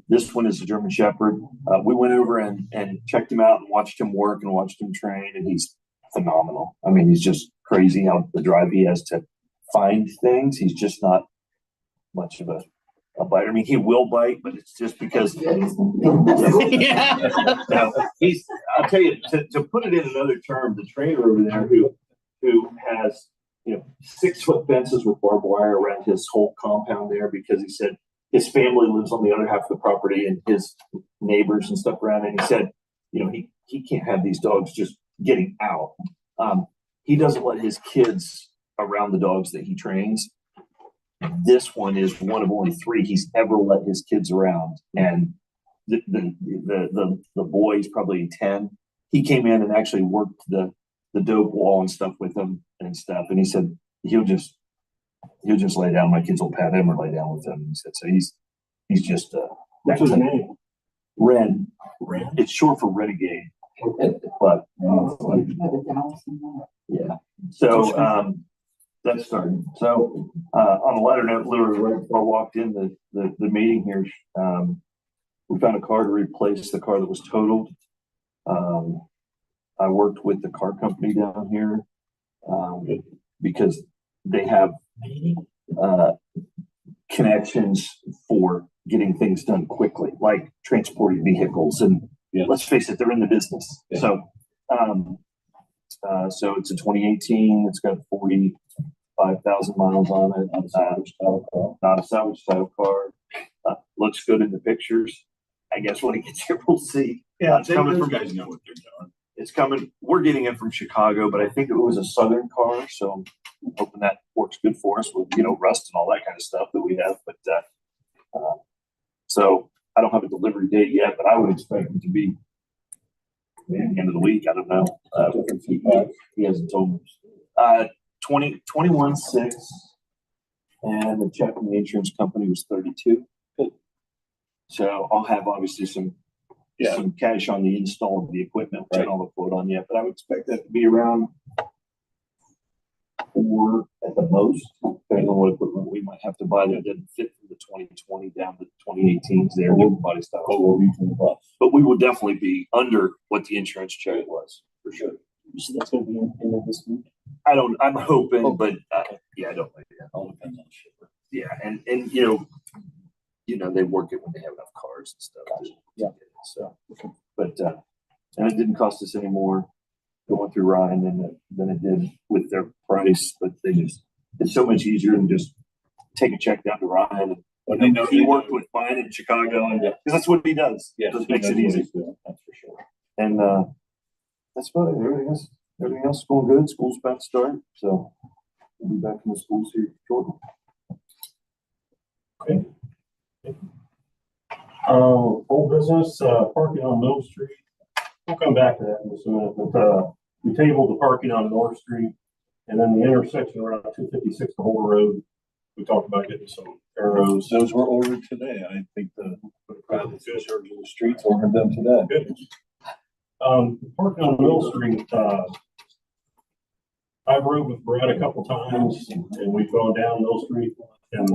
This one is a German Shepherd. We went over and checked him out and watched him work and watched him train, and he's phenomenal. I mean, he's just crazy how the drive he has to find things. He's just not much of a biter. I mean, he will bite, but it's just because yeah. He's, I'll tell you, to put it in another term, the trainer over there who has, 6-foot fences with barbed wire around his whole compound there because he said his family lives on the other half of the property and his neighbors and stuff around it. And he said, he can't have these dogs just getting out. He doesn't let his kids around the dogs that he trains. This one is one of only 3 he's ever let his kids around, and the boy's probably 10. He came in and actually worked the dope wall and stuff with him and stuff. And he said he'll just lay down. My kids will pat him or lay down with him. He said so. He's just What's his name? Ren. It's short for renegade. But, Dallas and that. yeah, so, that's starting. So, on a lighter note, literally right before I walked in the meeting here, we found a car to replace the car that was totaled. I worked with the car company down here, because they have, connections for getting things done quickly, like transporting vehicles. And let's face it, they're in the business. Yeah. So, so it's a 2018. It's got 45,000 miles on it. Not a salvage title car. Looks good in the pictures. I guess when it gets here, we'll see. Yeah, It's coming those from, guys know what they're doing. it's coming. We're getting it from Chicago, but I think it was a Southern car. So I'm hoping that works good for us with, rust and all that kind of stuff that we have. But, so I don't have a delivery date yet, but I would expect it to be maybe the end of the week. I don't know. He hasn't told me. 21.6, and the check from the insurance company was 32. So I'll have obviously some cash on the install of the equipment, which I don't have a quote on yet, but I would expect that to be around 4 at the most, depending on what equipment we might have to buy that didn't fit from the 2020 down to the 2018s there, everybody stuff. But we will definitely be under what the insurance check was, for sure. So that's gonna be in this week. I'm hoping, but yeah, I don't know. Yeah, all depends on the shipper. Yeah, and they work it when they have enough cars and stuff. Gotcha. Yeah. So, but and it didn't cost us any more going through Ryan than it did with their price. But it's so much easier than just take a check down to Ryan. And, Well, they know he worked with mine in Chicago, and because that's what he does. Yeah, Just makes it easy. That's for sure. And that's about it. Everything else is going good. School's about to start, so we'll be back in the schools here shortly. Okay. Old business, parking on Mill Street. We'll come back to that in just a minute, but, we tabled the parking on North Street, and then the intersection around 256 the whole road. We talked about getting some arrows. Those were ordered today. I think the guy that's in charge of the streets ordered them today. Good. Parking on Mill Street, I've rode with Brad a couple times, and we've gone down Mill Street and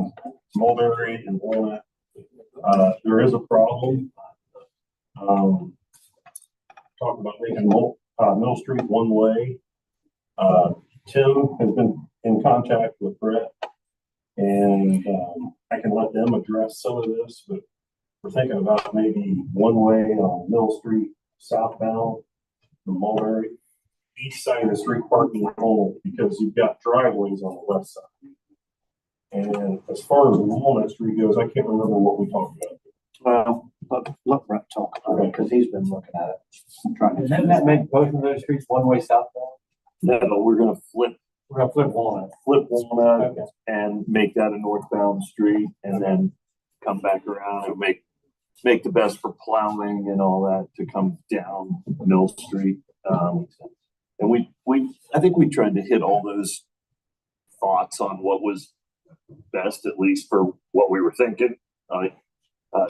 Mulberry and Walnut. There is a problem. Talking about making Mill Street one way. Tim has been in contact with Brett, and I can let them address some of this, but we're thinking about maybe one way on Mill Street southbound from Mulberry. Each side of the street parking only, because you've got driveways on the left side. And as far as Walnut Street goes, I can't remember what we talked about. Well, let Brett talk about it, because he's been looking at it. Doesn't that make both of those streets one-way southbound? No, we're gonna flip Walnut. Walnut Okay. and make that a northbound street, and then come back around and make the best for plowing and all that to come down Mill Street. And I think we tried to hit all those thoughts on what was best, at least for what we were thinking.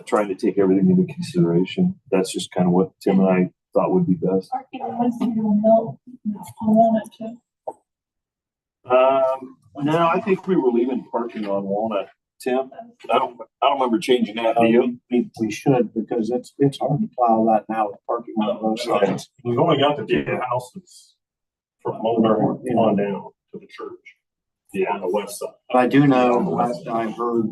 Trying to take everything into consideration. That's just kind of what Tim and I thought would be best. Parking on one side of the mill, on Walnut too. No, I think we were leaving parking on Walnut. Tim, I don't remember changing that. Do you? We should, because it's hard to plow that now with parking on those sides. We've only got the two houses from Mulberry on down to the church. Yeah. On the west side. But I do know, I heard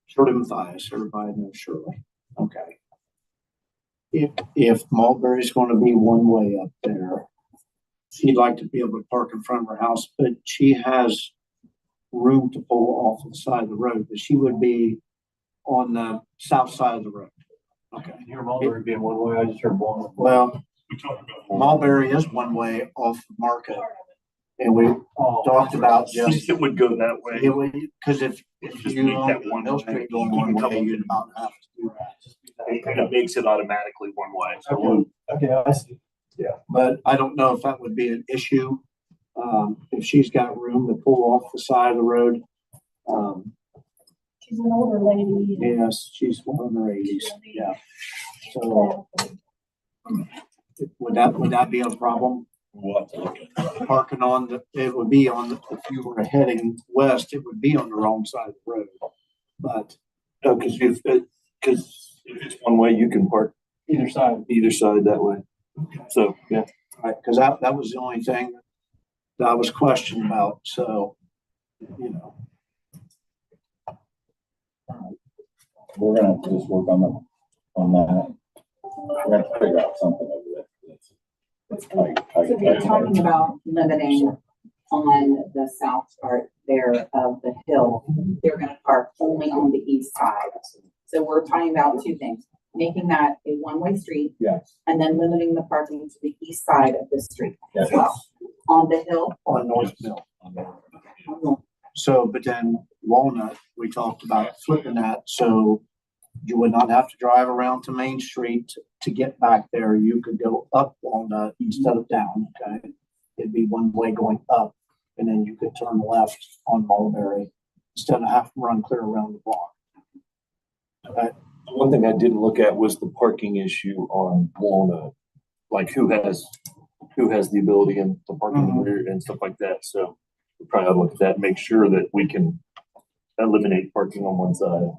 Shirley Mathias, everybody knows Shirley. Okay. If Mulberry's gonna be one way up there, she'd like to be able to park in front of her house, but she has room to pull off the side of the road, but she would be on the south side of the road. Okay. Your Mulberry being one way, I just heard Walnut. Well, We talked about. Mulberry is one way off the market, and we talked about just, It would go that way. it would, because if Just you make own that one Mill way. Street going You can one come way, up you'd and- about have to do that. It makes it automatically one way. Okay, I see. But I don't know if that would be an issue. If she's got room to pull off the side of the road. She's an older lady. Yes, she's one of her 80s, yeah. So Would that be a problem? We'll have to look at it. Parking on it would be on, if you were heading west, it would be on the wrong side of the road. But, No, cause if it's one way, you can park Either side. either side that way. So, yeah. right, cause that was the only thing that I was questioned about, so, you know. We're gonna have to just work on that. We're gonna figure out something over there. So you're talking about limiting on the south part there of the hill. They're gonna park only on the east side. So we're talking about two things, making that a one-way street Yes. and then limiting the parking to the east side of the street as Yes. well. On the hill. On North Mill. So, but then Walnut, we talked about flipping that, so you would not have to drive around to Main Street to get back there. You could go up Walnut instead of down, okay? It'd be one way going up, and then you could turn left on Mulberry instead of having to run clear around the block. Okay, One thing I didn't look at was the parking issue on Walnut. Like who has the ability and to park in the rear and stuff like that. So we probably ought to look at that, and make sure that we can eliminate parking on one side.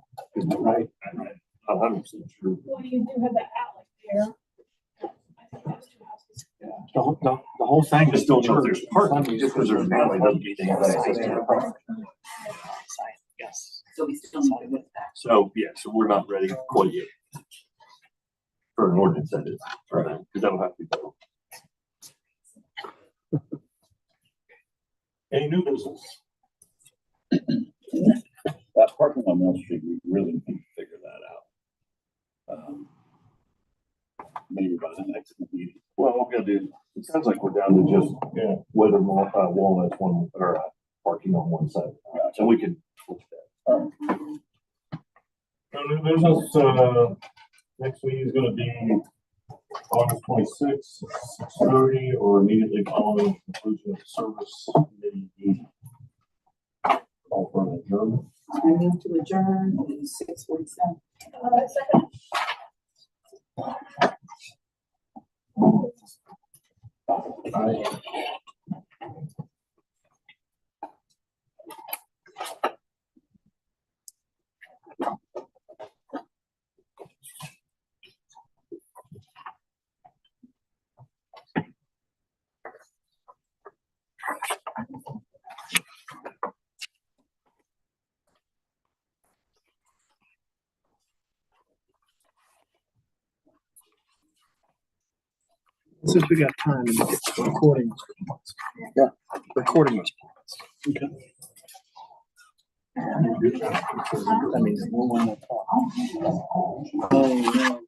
right. I'm not 100% sure. Well, you do have that alley there. I think that's two houses. The whole thing I is just don't know if there's parking, just because there's an alley doesn't mean they have access to it. Yes. So we still need to look at that. So, yeah, so we're not ready quite yet. For an ordinance that is, right, because that'll have to be done. Any new business? That parking on Mill Street, we really need to figure that out. Maybe by the next meeting. Well, what we gotta do, it sounds like we're down to just, whether Walnut's one, or parking on one side. So we can look at that. All right. No new business, next meeting is gonna be August 26th, 6:30, or immediately following the conclusion of the service committee meeting. Call for an adjournment. I move to adjourn at 6:47. Second. Since we got time, and it's recording. Yeah, recording response. Okay. That means no one will talk. Oh,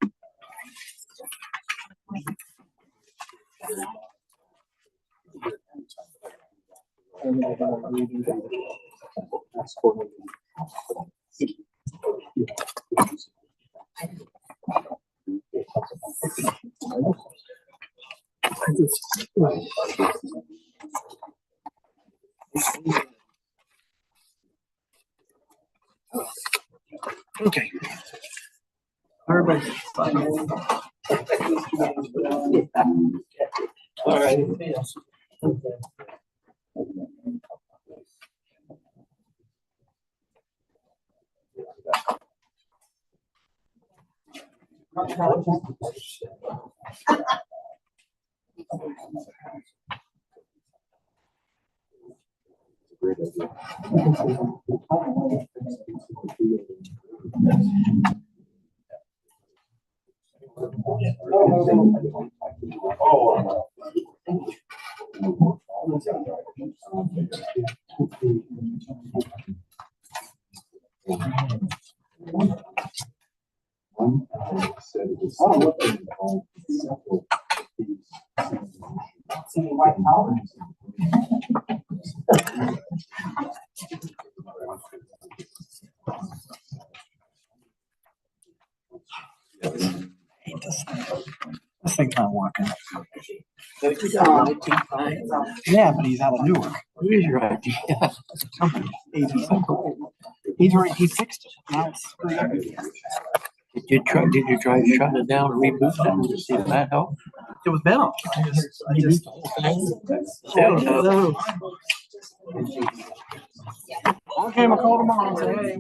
okay. Everybody. All right. This thing's not working. Yeah, but he's out of Newark. Here's your idea. Somebody, he fixed it. Now it's. Did you try shutting it down and reboot it to see if that helped? It was been on. I just Still no. I'll give him a call tomorrow and say, hey.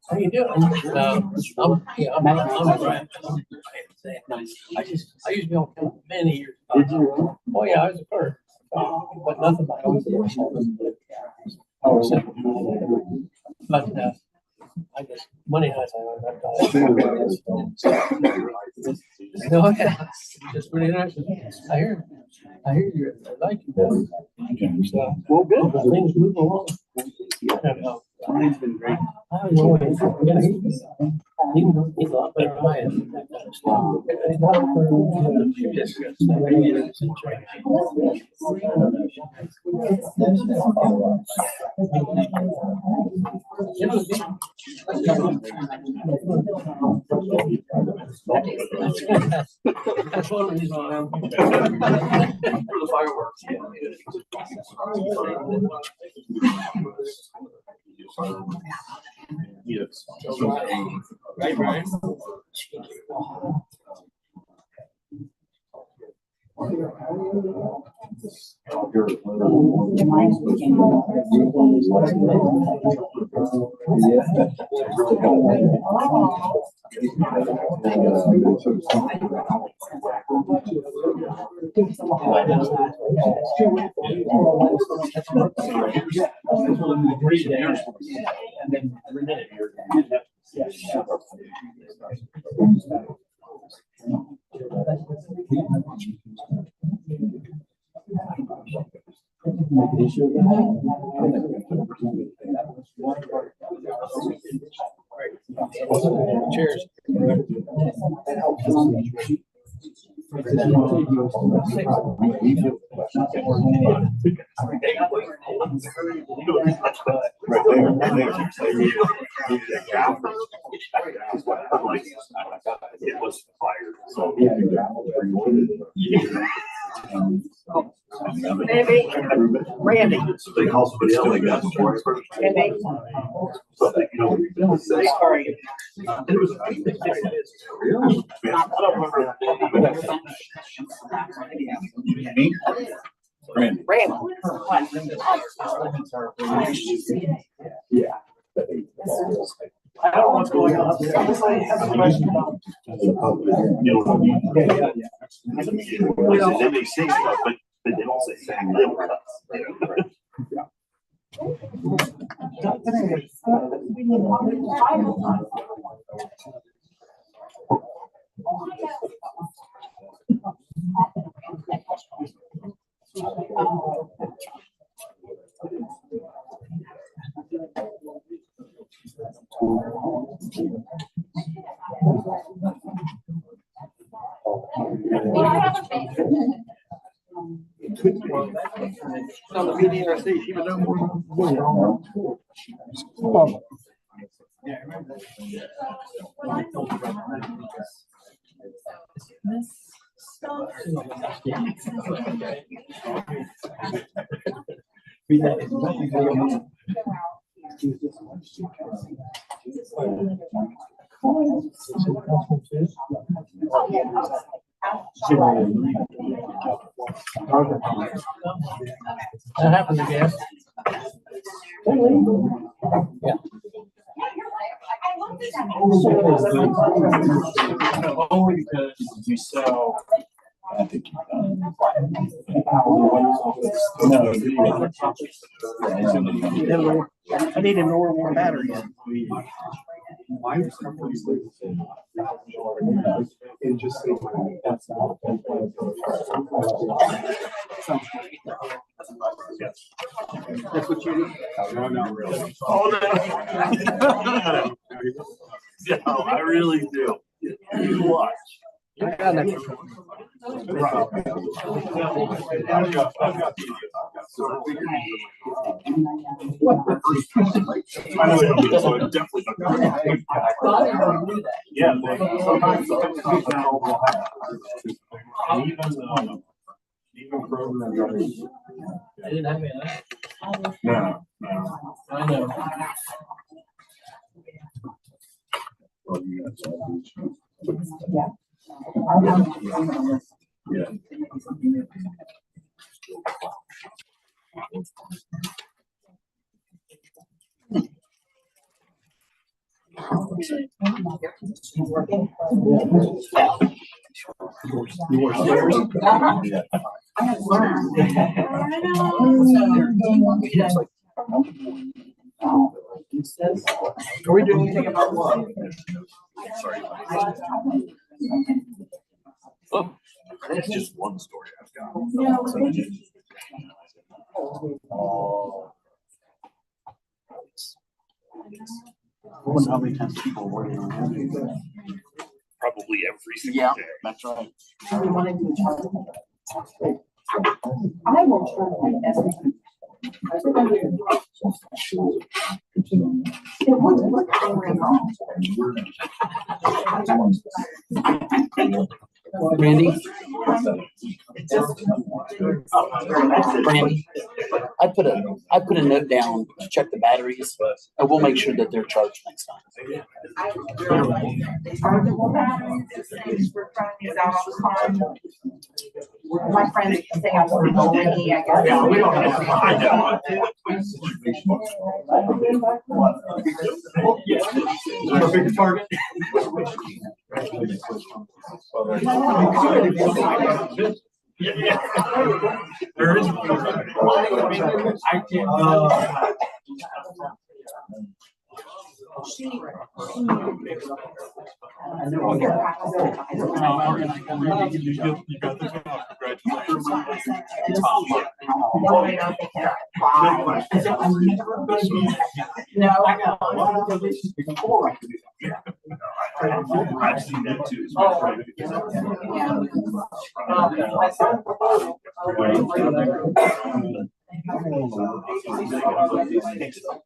How you doing? I'm right. I used to be on count many years. Did you? Oh, yeah, I was a clerk. But nothing like I was. But, I guess money has. No, yeah, just really nice. I hear you. I like you. So, well, good. Things move along. It's been great. He's a lot better than I am. That kind of That's one of the reasons why I'm for the fireworks. Yes. Right, Brian? And then Renee. Cheers. It was fired, so. Maybe. Randy. They call somebody else like that before. Randy. So they, say, Sorry. it was. I don't remember. Me? Randy. Randy. Yeah. I don't know what's going on. I have a question about. You know what I mean? Yeah. They may say stuff, but they don't say anything. On the BDRC, she would know more. Yeah, I remember. That happens again. Yeah. Only because you sell. I think you've done. I need him to order more batteries. That's what you do? No, not really. Oh, no. No, I really do. Watch. I got an extra. Yeah. Even programs. I didn't have any of that. No, I know. Well, you got some. Yeah. Yeah. Yeah. I have learned. Are we doing anything about what? Oh, that's just one story I've got. Oh. I wonder how many times people were in there. Probably every single Yeah, day. that's right. We want to do charge. I will try like everything. Yeah, what's going wrong? Randy? Randy, I put a note down to check the batteries. I will make sure that they're charged next time. Chargeable batteries, the same, we're trying these out all the time. My friends say I'm sort of already, I guess. Yeah, we don't have to find out. Perfect target. Yeah. There is. I can't. No, I I've seen that too.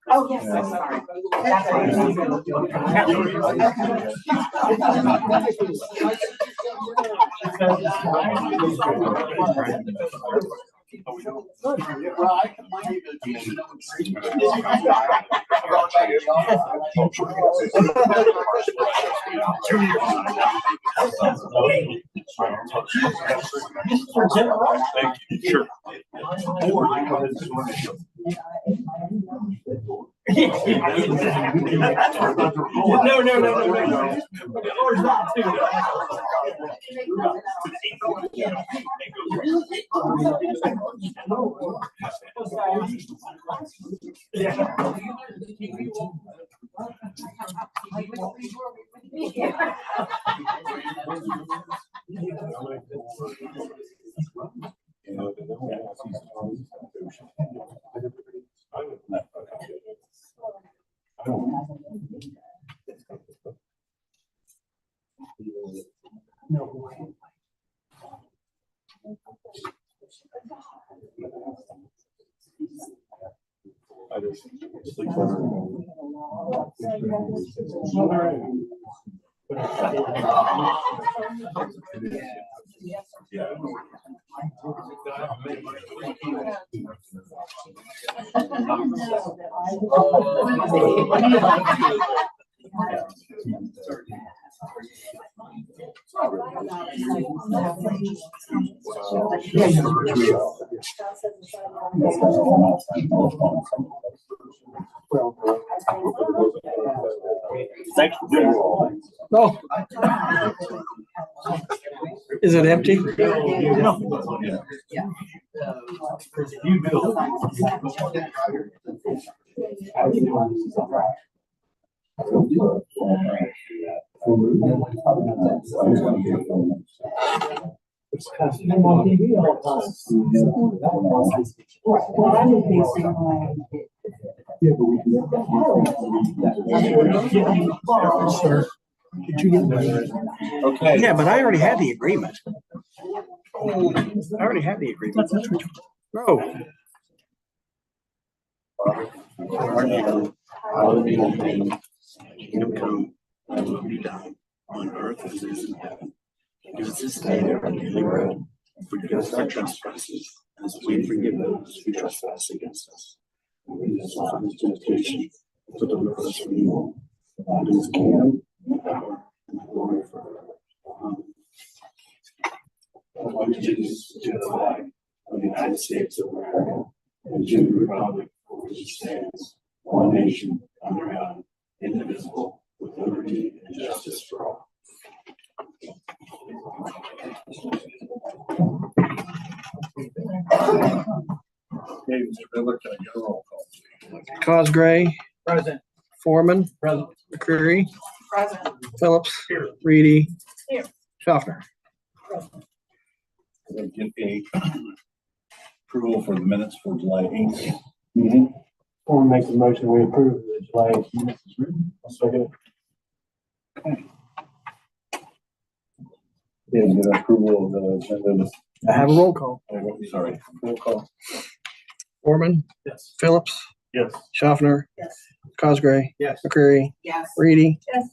Oh, yes, I'm sorry. That's Well, I can find Sure. No. Or that too. I just sleep better. Yeah. Thanks for doing it. Oh. Is it empty? You build. Okay. Yeah, but I already had the agreement. I already had the agreement. Oh. Kingdom come, thy will be done on earth as it is in heaven. Give us this day our daily bread, forgive us our trespasses, as we forgive those who trespass against us. And lead us not into temptation, but deliver us from evil. For thine is the kingdom, the power, and the glory forever. Amen. I want Jesus to the flag of the United States of America and to the republic for which it stands, one nation, under God, indivisible, with liberty and justice for all. Okay, Mr. Bittler, can I get a roll call, please? Cosgray, Present. Foreman, Present. McCreary, Present. Phillips, Reedy, Here. Schaffner. Can I get a approval for the minutes for July 8th meeting? Form makes a motion, we approve the July 8th minutes as written. I'll second it. Yeah, get approval of the agenda. I have a roll call. Sorry, roll call. Foreman, Yes. Phillips, Yes. Schaffner, Yes. Cosgray, Yes. McCreary, Yes. Reedy. Yes.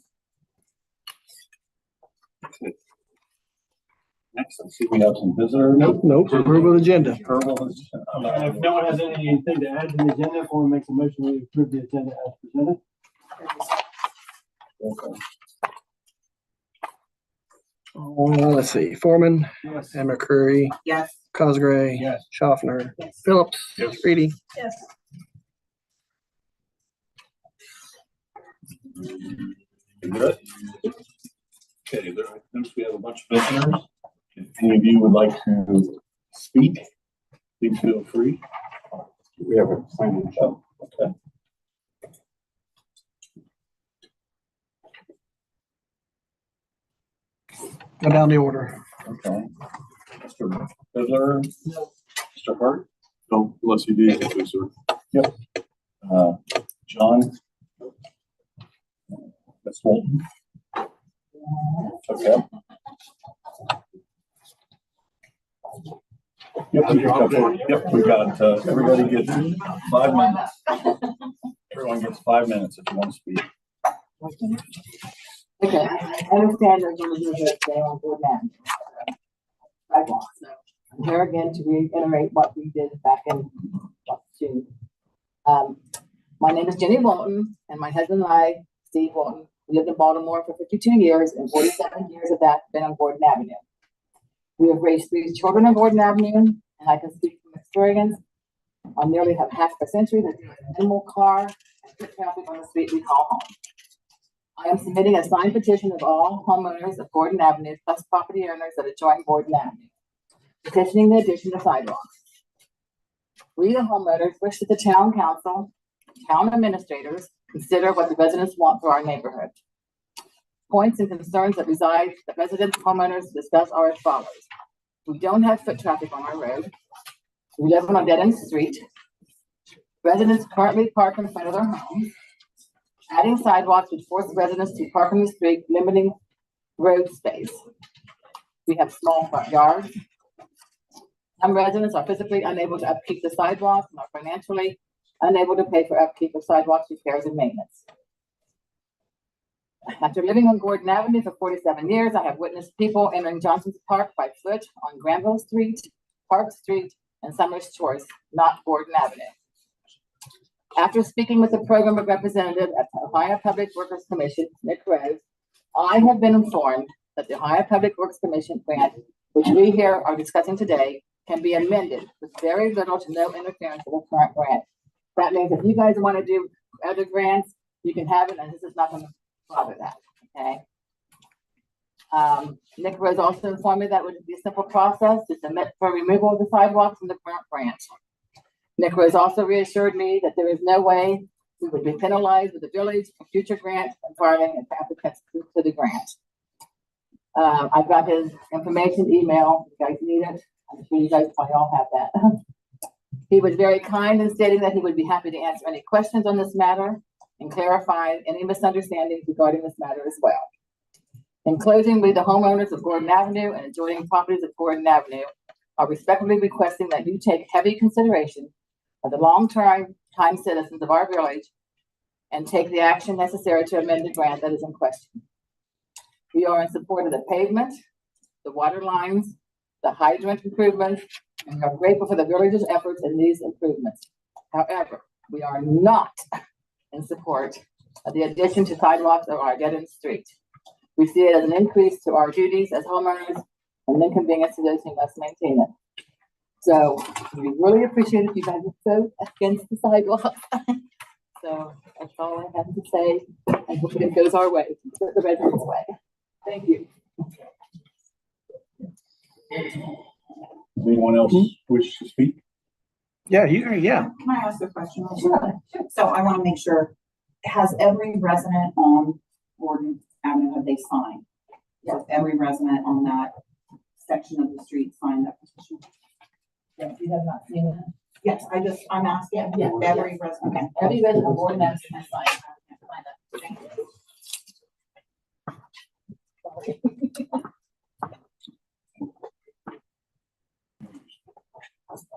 Next, I see we have some visitors. Nope, approval of agenda. Approval is- If no one has anything to add to the agenda, form makes a motion, we approve the agenda as presented. Roll call. Let's see, Foreman Yes. and McCreary, Yes. Cosgray, Yes. Schaffner, Yes. Phillips, Yes. Reedy. Yes. You good? Okay, there, I think we have a bunch of visitors. If any of you would like to speak, please feel free. We have a sign in show. Okay. Go down the order. Okay. Mr. Fiddler? Mr. Hart? No, unless you do, please, sir. John? Ms. Walton? Okay. Yep, we got, everybody gets 5 minutes. Everyone gets 5 minutes if you want to speak. Okay, I understand there's going to be a day on board now. Sidewalks, so I'm here again to reiterate what we did back in June. My name is Jenny Walton, and my husband and I, Steve Walton, we lived in Baltimore for 52 years, and 47 years of that been on Gordon Avenue. We have raised 3 children on Gordon Avenue, and I can speak from experience. I nearly have half a century that there is minimal car and foot traffic on the street we call home. I am submitting a signed petition of all homeowners of Gordon Avenue plus property owners that adjoin Gordon Avenue, petitioning the addition of sidewalks. We, the homeowners, wish that the town council, town administrators, consider what the residents want for our neighborhood. Points and concerns that residents and homeowners discuss are as follows. We don't have foot traffic on our road. We live on a dead-end street. Residents currently park in front of their homes. Adding sidewalks would force residents to park in the street, limiting road space. We have small front yards. Some residents are physically unable to upkeep the sidewalks and are financially unable to pay for upkeep of sidewalks, repairs, and maintenance. After living on Gordon Avenue for 47 years, I have witnessed people entering Johnson's Park by foot on Granville Street, Park Street, and Summers Choice, not Gordon Avenue. After speaking with the program representative at the Ohio Public Workers Commission, Nick Rose, I have been informed that the Ohio Public Works Commission grant, which we here are discussing today, can be amended with very little to no interference with the current grant. That means if you guys want to do other grants, you can have it, and this is not going to bother that, okay? Nick Rose also informed me that would be a simple process to submit for removal of the sidewalks from the current grant. Nick Rose also reassured me that there is no way we would be penalized with the village for future grants and filing applicants to the grant. I've got his information email. If you guys need it, I'm sure you guys probably all have that. He was very kind in stating that he would be happy to answer any questions on this matter and clarify any misunderstandings regarding this matter as well. In closing, we, the homeowners of Gordon Avenue and adjoining properties of Gordon Avenue, are respectfully requesting that you take heavy consideration of the long-term citizens of our village and take the action necessary to amend the grant that is in question. We are in support of the pavement, the water lines, the hydrant improvements, And we are grateful for the village's efforts in these improvements. However, we are not in support of the addition to sidewalks of our dead-end street. We see it as an increase to our duties as homeowners and an inconvenience to those who must maintain it. So we really appreciate if you guys vote against the sidewalk. So that's all I have to say. I hope it goes our way, the residents' way. Thank you. Does anyone else wish to speak? Yeah, yeah. Can I ask a question? Sure. So I want to make sure, has every resident on Gordon Avenue, have they signed? Yes, every resident on that section of the street signed that petition? Yes, you have not seen it. Yes, I'm asking, Yeah. every resident. Okay. Every resident of Gordon has signed up. Thank you.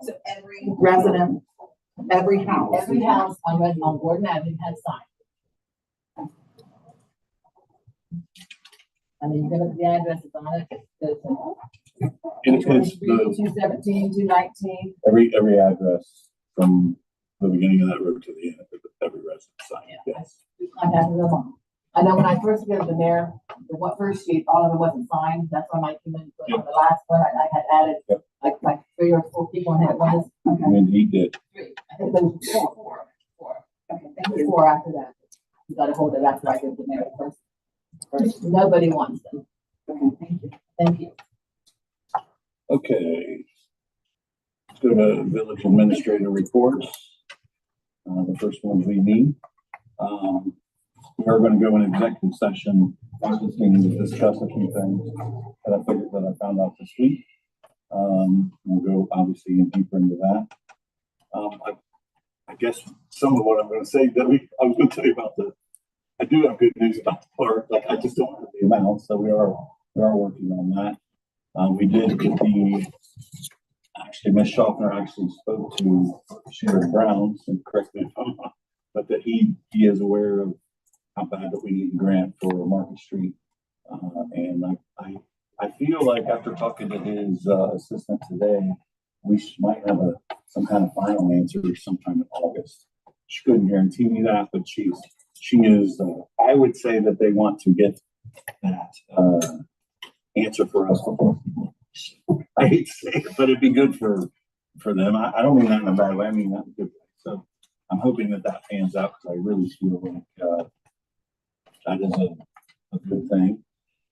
So every resident, every house. Every house on Gordon Avenue has signed. And then you're gonna put the addresses on it. It's the, 217, 219. every address from the beginning of that road to the end of every resident sign. Yes. We contacted them all. I know when I first got the mayor, the first sheet, all of it wasn't signed. That's why Mike came in, but on the last one, I had added like 3 or 4 people and it was. And he did. 3. I think there was 4. Okay, thank you. 4 after that. You gotta hold it after I did the mayor first. Nobody wants them. Okay, thank you. Thank you. Okay. Let's go to village administrator reports. The first one we need. We're going to go in executive session. I was just going to discuss a few things that I figured that I found out this week. We'll go obviously in deeper into that. I guess some of what I'm going to say, Debbie, I was going to tell you about I do have good news about the park. Like I just don't have the amount, so we are working on that. We did get actually Ms. Schaffner actually spoke to Sheriff Brown, and correct me if I'm wrong, but that he is aware of how bad that we need a grant for Market Street. And I feel like after talking to his assistant today, we might have some kind of final answer sometime in August. She couldn't guarantee me that, but she is, I would say that they want to get that answer for us before. I hate to say it, but it'd be good for them. I don't mean that in a bad way. I mean that in a good way. So I'm hoping that pans out because I really feel like that is a good thing.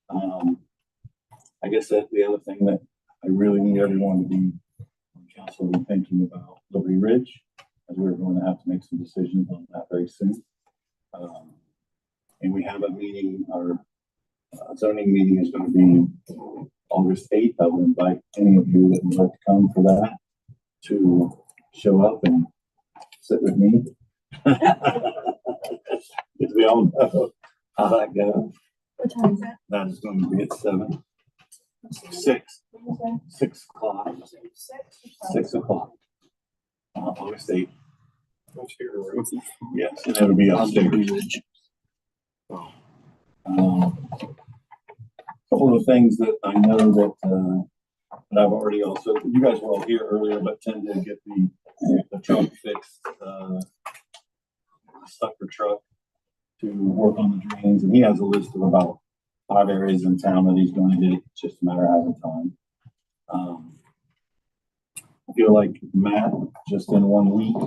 I guess that's the other thing that I really need everyone to be on council and thinking about Liberty Ridge, as we're going to have to make some decisions on that very soon. And we have a meeting, our zoning meeting is going to be August 8th. I would invite any of you that would like to come for that to show up and sit with me. Because we all know how that goes. What time is that? That is going to be at 6 o'clock. 6 o'clock. August 8th. Yes, and it'll be upstairs. Couple of things that I know that I've already also, you guys were all here earlier, but Tim did get the truck fixed, sucker truck to work on the drains, and he has a list of about 5 areas in town that he's going to get. It's just a matter of having time. I feel like Matt, just in 1 week,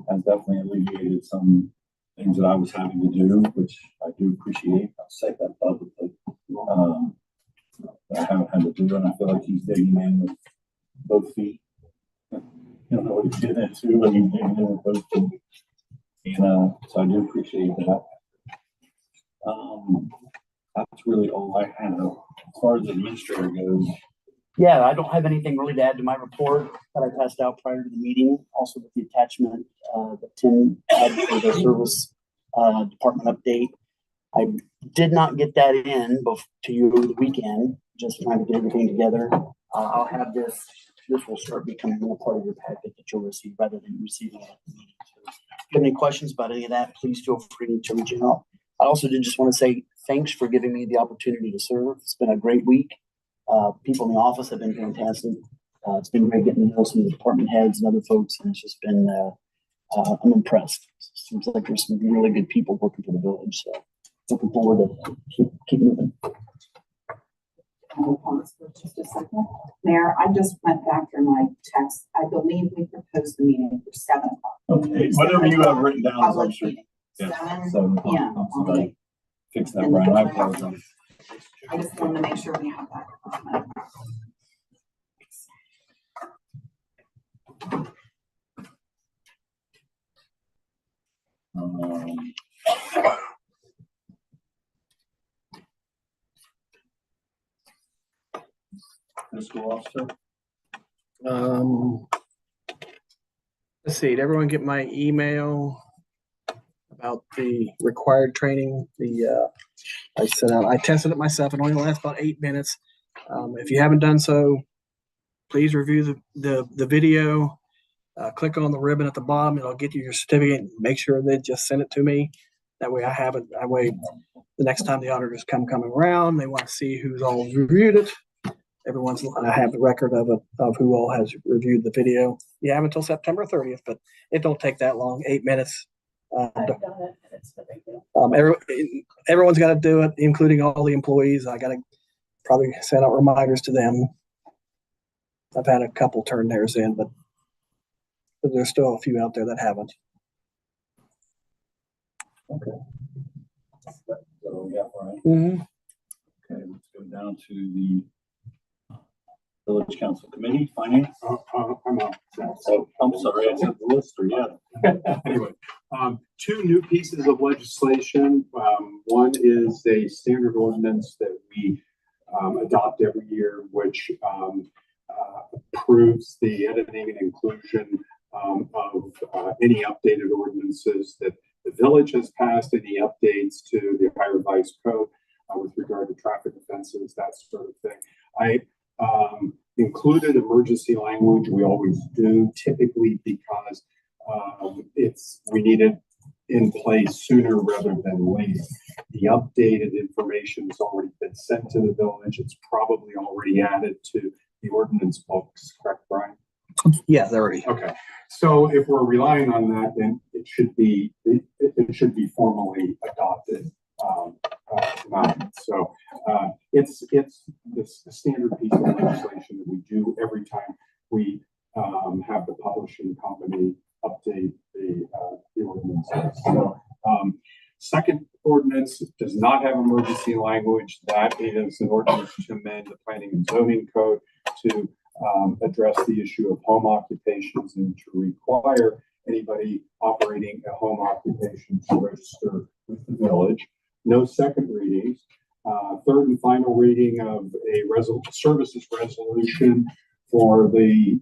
has definitely alleviated some things that I was having to do, which I do appreciate. I'll say that publicly. I haven't had to do, and I feel like he's digging in with both feet. You don't know what he's getting into, but he's digging in with both feet. And so I do appreciate that. That's really all I have. As far as the administrator goes, Yeah, I don't have anything really to add to my report that I passed out prior to the meeting. Also with the attachment that Tim had for the service department update. I did not get that in to you over the weekend, just trying to get everything together. I'll have this will start becoming more part of your packet that you'll receive rather than receiving it at the meeting. So if you have any questions about any of that, please feel free to reach out. I also did just want to say thanks for giving me the opportunity to serve. It's been a great week. People in the office have been fantastic. It's been great getting to know some of the department heads and other folks, and it's just been, I'm impressed. Seems like there's some really good people working for the village, so looking forward to keep moving. I'll pause for just a second. Mayor, I just went back through my text. I believe we proposed the meeting for 7 o'clock. Okay, whatever you have written down is Public I'm sure. meeting, Yeah, 7 so, p.m. somebody fix that, And the Brian. I building. apologize. I just wanted to make sure we have that. Um, Fiscal officer. Let's see, did everyone get my email about the required training? I tested it myself. It only lasts about 8 minutes. If you haven't done so, please review the video. Click on the ribbon at the bottom. It'll get you your certificate. Make sure they just send it to me. That way I have it. That way the next time the auditors coming around, they want to see who's all reviewed it. I have the record of who all has reviewed the video. You have until September 30th, but it don't take that long, 8 minutes. I've done it, and it's no big deal. Everyone's got to do it, including all the employees. I got to probably send out reminders to them. I've had a couple turn theirs in, but there's still a few out there that haven't. Okay. So, yeah, Brian. Mm-hmm. Okay, let's go down to the Village Council Committee, Finance. I'm out. Oh, I'm sorry, I said the list, or yeah. Anyway, 2 new pieces of legislation. One is a standard ordinance that we adopt every year, which approves the editing and inclusion of any updated ordinances that the village has passed, any updates to the Ohio Revised Code with regard to traffic offenses, that sort of thing. I included emergency language. We always do, typically because we need it in place sooner rather than later. The updated information has already been sent to the village. It's probably already added to the ordinance books, correct, Brian? Yeah, they're already. Okay, so if we're relying on that, then it should be formally adopted. So it's the standard piece of legislation that we do every time we have the publishing company update the ordinances. So second ordinance does not have emergency language. That is an ordinance to amend the planning and zoning code to address the issue of home occupations and to require anybody operating a home occupation to register with the village. No second readings. Third and final reading of a services resolution for the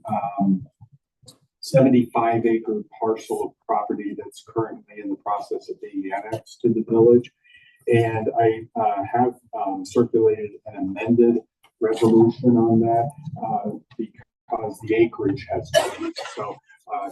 75-acre parcel of property that's currently in the process of being annexed to the village. And I have circulated an amended resolution on that because the acreage has changed. So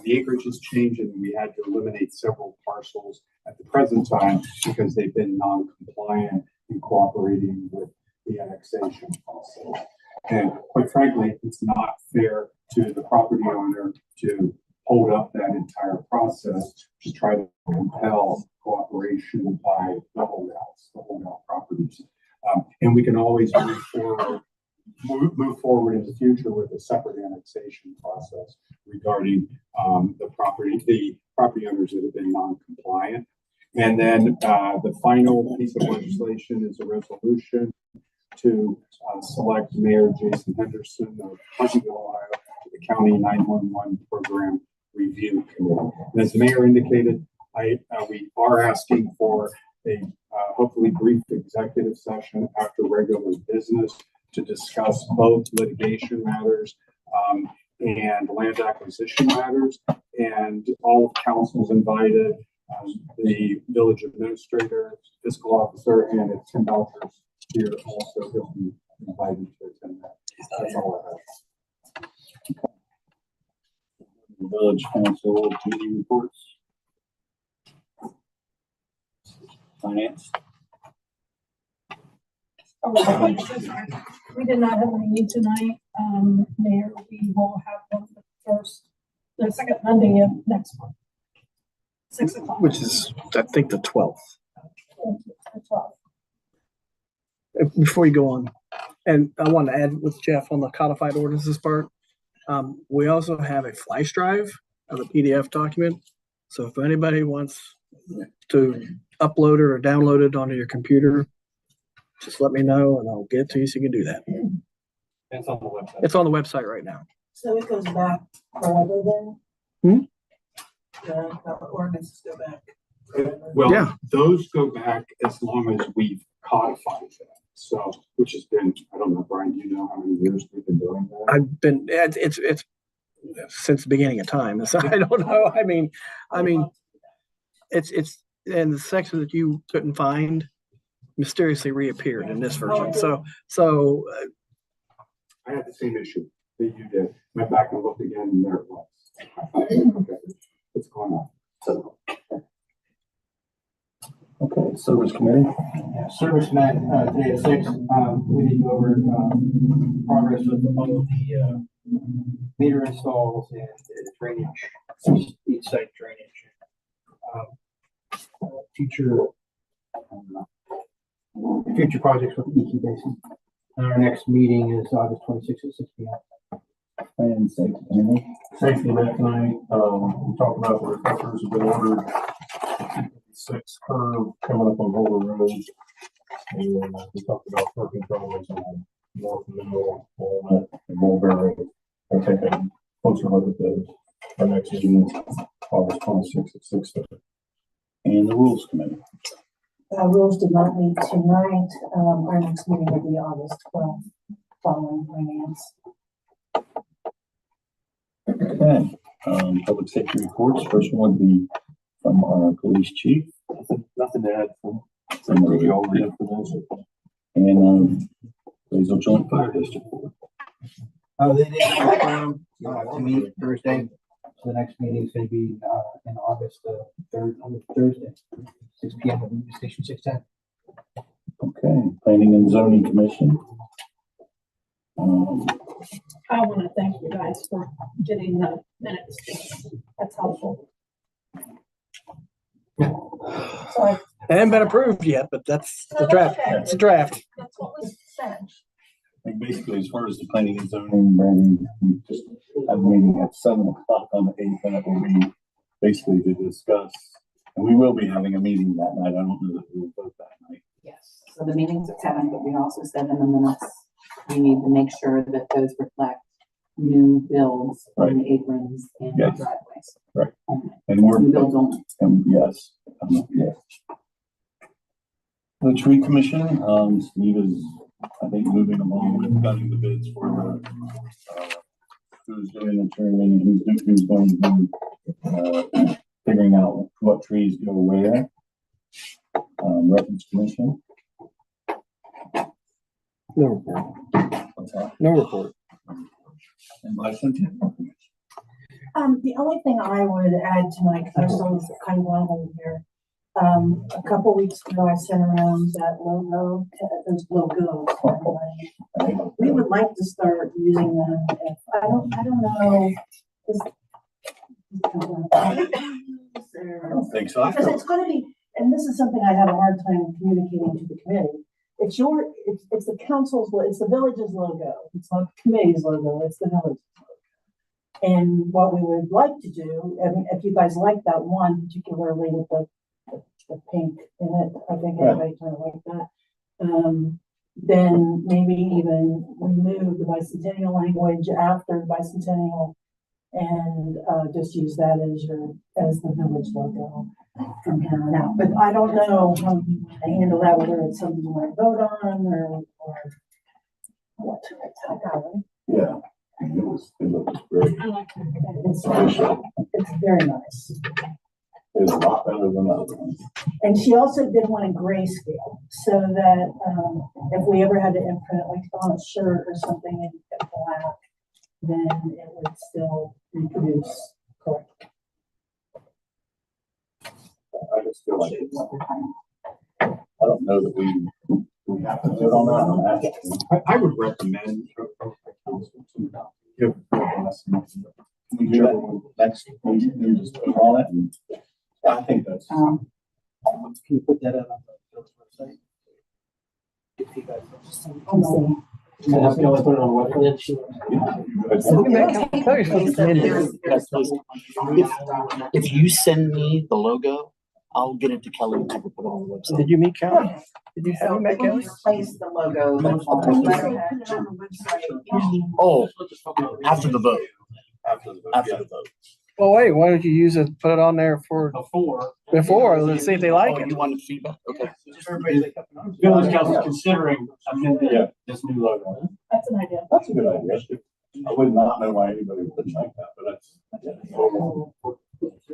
the acreage has changed and we had to eliminate several parcels at the present time because they've been non-compliant in cooperating with the annexation process. And quite frankly, it's not fair to the property owner to hold up that entire process to try to compel cooperation by the holdout properties. And we can always move forward in the future with a separate annexation process regarding the property owners that have been non-compliant. And then the final piece of legislation is a resolution to select Mayor Jason Henderson of Pleasantville, Ohio, to the County 911 Program Review Committee. And as the mayor indicated, we are asking for a hopefully brief executive session after regular business to discuss both litigation matters and land acquisition matters. And all of council's invited, the village administrator, fiscal officer, and if Tim Belcher's here also, he'll be invited to attend that. That's all I have. Village Council meeting reports. Finance. We did not have a meeting tonight. Mayor, we will have one the second Monday of next month. 6 o'clock. Which is, I think, the 12th. The 12th. Before you go on, and I want to add with Jeff on the codified ordinances part, we also have a flash drive of a PDF document. So if anybody wants to upload it or download it onto your computer, just let me know and I'll get it to you so you can do that. It's on the website. It's on the website right now. So it goes back forever then? The ordinances go back. Well, Yeah. those go back as long as we've codified them. So, which has been, I don't know, Brian, do you know how many years we've been doing that? I've been, it's since the beginning of time. So I don't know. I mean, it's in the section that you couldn't find mysteriously reappeared in this version. So I had the same issue that you did. Went back and looked again and there it was. Okay. What's going on? So, Okay, service committee. Yeah, service met today at 6. We did go over progress with all of the meter installs and the drainage, each site drainage. Future projects with the EQ Basin. And our next meeting is August 26th at 6 p.m. And safety committee. Safety event tonight, we talked about the reflectors have been ordered. 6 curve coming up on Boulder Road. And we talked about parking controls on North Middle, Walnut, and Mulberry. I'll take a closer look at those. Our next meeting, August 26th at 6:30. And the rules committee. Rules did not meet tonight. Our next meeting will be August 12th, following finance. Okay, public safety reports. First one would be from our police chief. Nothing to add from. Somebody all the information. And Blaisdell Joint Fire District. They did confirm to meet Thursday. So the next meeting is going to be in August 3rd, on Thursday, 6 p.m. at Station 610. Okay, planning and zoning commission. I want to thank you guys for getting the minutes. That's helpful. Sorry. it hasn't been approved yet, but that's the draft. It's a draft. That's what was said. Like basically, as far as the planning and zoning, Brandy, we just have a meeting at 7 o'clock on the 8th, and it will be basically to discuss. And we will be having a meeting that night. I don't know that we'll vote that night. Yes, so the meeting's at 7, but we also said in the minutes, we need to make sure that those reflect new builds on the aprons and Yes. driveways. Right. Only. And we're, New builds only. yes, yes. The tree commission, Steve is, I think, moving along with cutting the bids for the, who's doing the trimming and who's going to do, figuring out what trees go where. Reference commission. No report. What's that? No report. And bicentennial commission. The only thing I would add tonight, because I still kind of want to here. A couple weeks ago, I sent around that logo, those logos. to everybody. We would like to start using them. If, I don't know. I don't think so. Because it's going to be, and this is something I have a hard time communicating to the committee. It's the council's, it's the village's logo. It's not the committee's logo, it's the village's logo. And what we would like to do, and if you guys like that one, particularly with the pink in it, I think everybody kind of like that. Then maybe even remove the bicentennial language after bicentennial and just use that as the village logo from here on out. But I don't know how you want to handle that, whether it's something you want to vote on or what. Yeah. It looks great. I like that. It's very nice. It's a lot better than the other ones. And she also did one in grayscale, so that if we ever had to imprint it like on a shirt or something and get black, then it would still reproduce correctly. I just feel like it's, I don't know that we have to vote on that. I would recommend Give us we do that next meeting and just put it on it, and I think that's. Can you put that out on the website? If you guys. Have y'all put it on the website? If you send me the logo, I'll get it to Kelly and have her put it on the website. Did you meet Kelly? Did you have So you met when Kelly? you place the logo on the letterhead, Oh, after the vote. After the vote. After the vote. Well, wait, why don't you use it, put it on there for before, let's see if they like Oh, it. you wanted feedback? Okay. Village council considering amending this new logo. That's an idea. That's a good idea. I would not know why anybody would like that, but that's.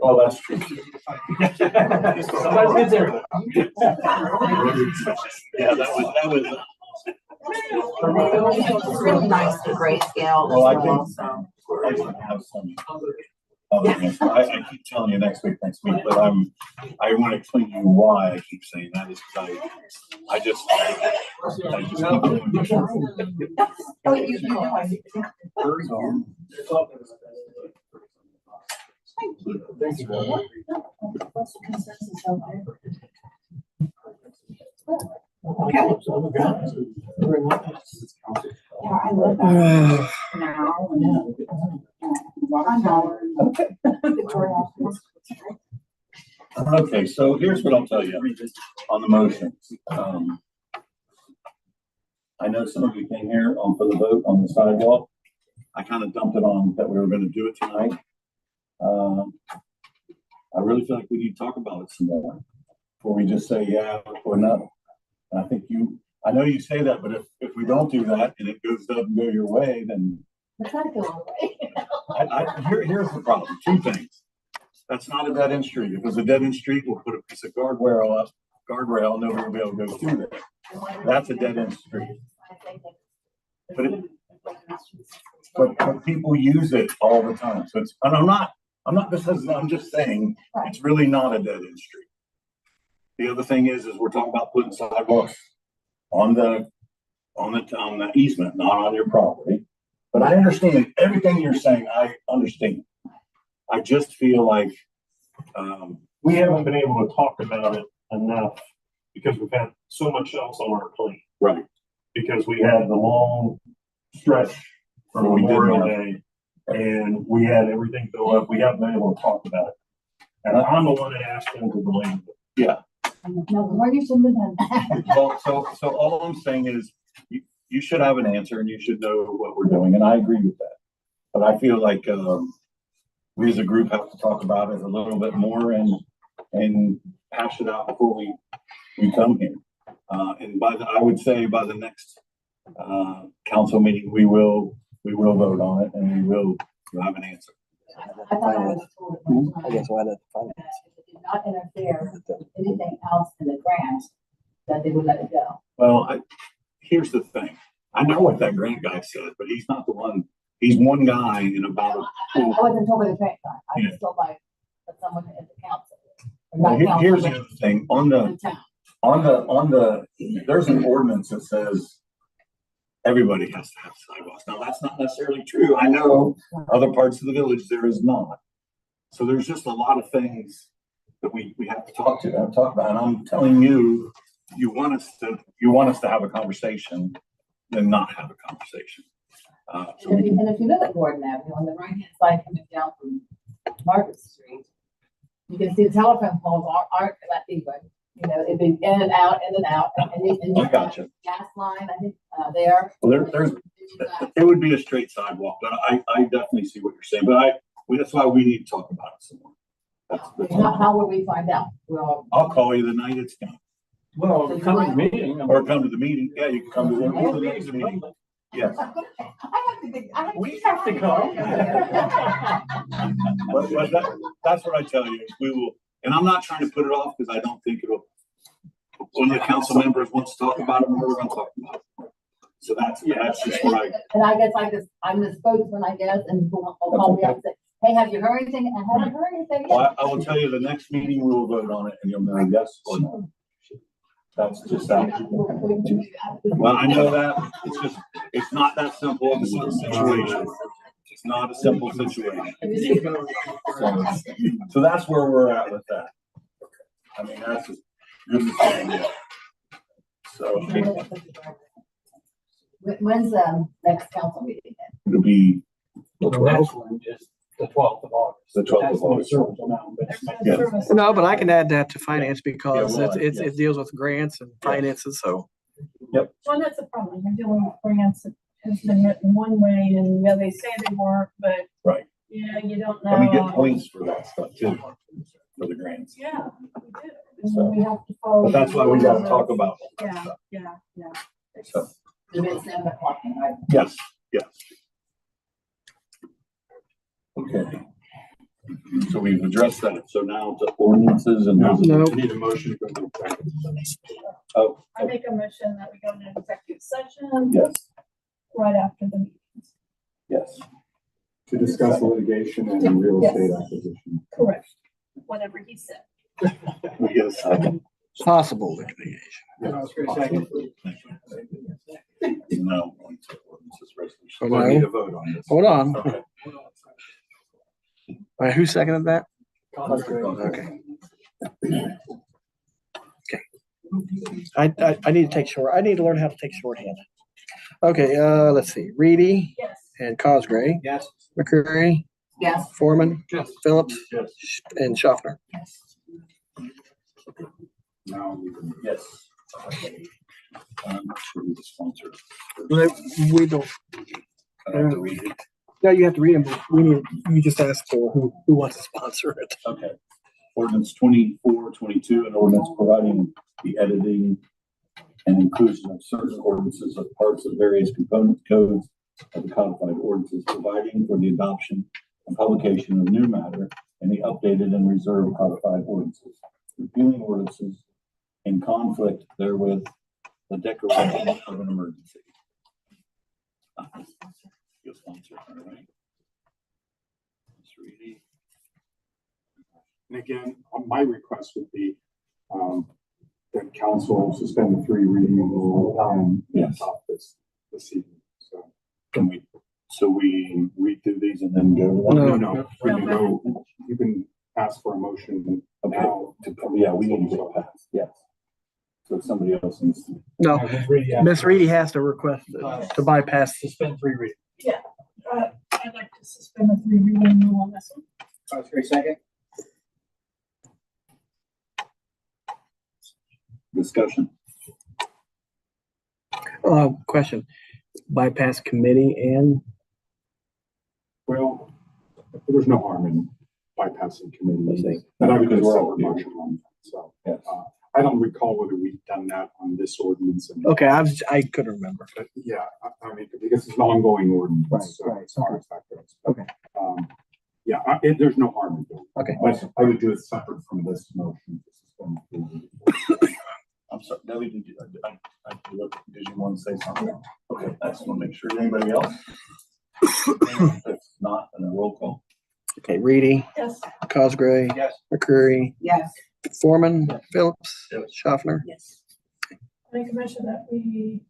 Oh, that's true. Sometimes it's there. Yeah, that was. it's really nice to grayscale. Well, I as well, think so. I have some other answers. I keep telling you next week, but I want to explain to you why I keep saying that is because I just keep doing it. Oh, you know, I see. Thank you. What's the consensus out there? Yeah, I love that. Now, and, water tower. Victoria. Okay, so here's what I'll tell you on the motion. I know some of you came here for the vote on the sidewalk. I kind of dumped it on that we were going to do it tonight. I really feel like we need to talk about it some more before we just say yeah or no. And I think I know you say that, but if we don't do that and it doesn't go your way, then We're trying to go away. here's the problem. Two things. That's not a dead end street. If it was a dead end street, we'll put a piece of guardrail up, and nobody will be able to go through there. That's a dead end street. But people use it all the time. So it's, and I'm just saying, it's really not a dead end street. The other thing is we're talking about putting sidewalks on the easement, not on your property. But I understand everything you're saying. I understand. I just feel like, We haven't been able to talk about it enough because we've had so much else on our plate. right. Because we had the long stretch from We did Memorial not. Day and we had everything built up. We haven't been able to talk about it. And I'm the one that asked them to delay it. Yeah. No, more you shouldn't have done. Well, so all I'm saying is you should have an answer and you should know what we're doing. And I agree with that. But I feel like, we as a group have to talk about it a little bit more and hash it out before we come here. And I would say by the next council meeting, we will vote on it and we'll have an answer. I thought I was told at one time I guess we'll have that that if it did not interfere with anything else in the grant, that they would let it go. Well, here's the thing. I know what that grant guy said, but he's not the one. He's one guy in about. I wasn't told by the grant guy. I Yeah. was told by someone at the council. Or Well, not council, here's the but other thing. On the there's an ordinance that says everybody has to have sidewalks. Now, that's not necessarily true. I know other parts of the village there is not. So there's just a lot of things that we have to talk about. And I'm telling you, you want us to have a conversation, then not have a conversation. So we can, and if you look at Gordon Avenue, on the right hand side coming down from Market Street, you can see the telephone poles aren't that even. You know, it'd be in and out, and I gotcha. gas line, I think, there. Well, it would be a straight sidewalk, but I definitely see what you're saying, but that's why we need to talk about it some more. That's How will we find out? Well, I'll call you the night it's done, Well, coming meeting. or come to the meeting. Yeah, you can come to the meeting. Yes. We have to come. But that's what I tell you, is we will, and I'm not trying to put it off because I don't think it'll, one of the council members wants to talk about it, we're gonna talk about it. So that's just what and I guess I'm the spokesman, I guess, and people will call me up and say, hey, have you heard anything? I haven't heard anything yet. Well, I will tell you, the next meeting we will vote on it and you'll know yes or no. That's just that. Well, I know that, it's just, it's not. not that simple of a situation. It's not a simple situation. So that's where we're at with that. I mean, that's as good as it's gonna get. So When's the next council meeting then? it'll be The next one is the 12th of August. the 12th That's of no August. service amount, but it's There's next- no Yes. service. No, but I can add that to finance because Yeah, well, it deals with grants and finances, so. Well, that's the problem. You're dealing with grants that has been written one way and yeah, they say they work, but Right. yeah, you don't know. And we get points for that stuff too, for the grants. Yeah, we do. And So- we have to follow. But that's why we gotta talk about it. Yeah. So, It's 7 o'clock at night. yes, yes. Okay. So we've addressed that. So now to ordinances and. No. We need a motion to go into executive session. Oh, I make a motion that we go into executive session yes, right after the meeting. yes. To discuss litigation and real estate acquisition. Correct. Whatever he said. Yes. Possible litigation. I was gonna say, No. going to ordinances resolution. Oh, Well, I need no. a vote on this. Hold on. All Okay. right, who seconded that? Congress. Okay. I need to take I need to learn how to take shorthand. Okay, let's see. Reedy Yes. and Cosgray, Yes. McCurry, Yes. Foreman, Yes. Phillips, Yes. and Schaffner. Now we can. Yes. I'm not sure who the sponsor is. We don't, I have to read it. no, you have to read them. But you just ask for who wants to sponsor it. Okay. Ordinance 2422, an ordinance providing the editing and inclusion of certain ordinances of parts of various component codes of the codified ordinances, providing for the adoption and publication of new matter and the updated and reserved codified ordinances, repealing ordinances in conflict therewith, the declaration of an emergency. You'll sponsor, all right? Ms. Reedy. And again, my request would be, that council suspend the 3 reading rule, Yes. this evening, so. Can we, so we read through these and then go to one? No. We can go, you can ask for a motion Okay, now. yeah, we need to get past, yes. So somebody else needs to. No, Yeah. Miss Reedy has to request to bypass. Suspend 3 readings. I'd like to suspend the 3 reading rule on this one. Congress, second. Discussion. Question, bypass committee and, Well, there's no harm in bypassing committees. Okay. And I would Because just we're set all a here. motion on that, so. Yes. I don't recall whether we've done that on this ordinance. okay, I couldn't remember. But yeah, I mean, because it's an ongoing ordinance. Right, so right, as far as that goes. Okay. Yeah, there's no harm in doing it. Okay. I would do it separate from this motion. to suspend the rules. I'm sorry, Debbie, did you want to say something? Okay, I just want to make sure. Anybody else? If not, then a roll call. Okay, Reedy, Yes. Cosgray, Yes. McCurry, Yes. Foreman, Phillips, Yes. Schaffner. Yes. Make a motion that we,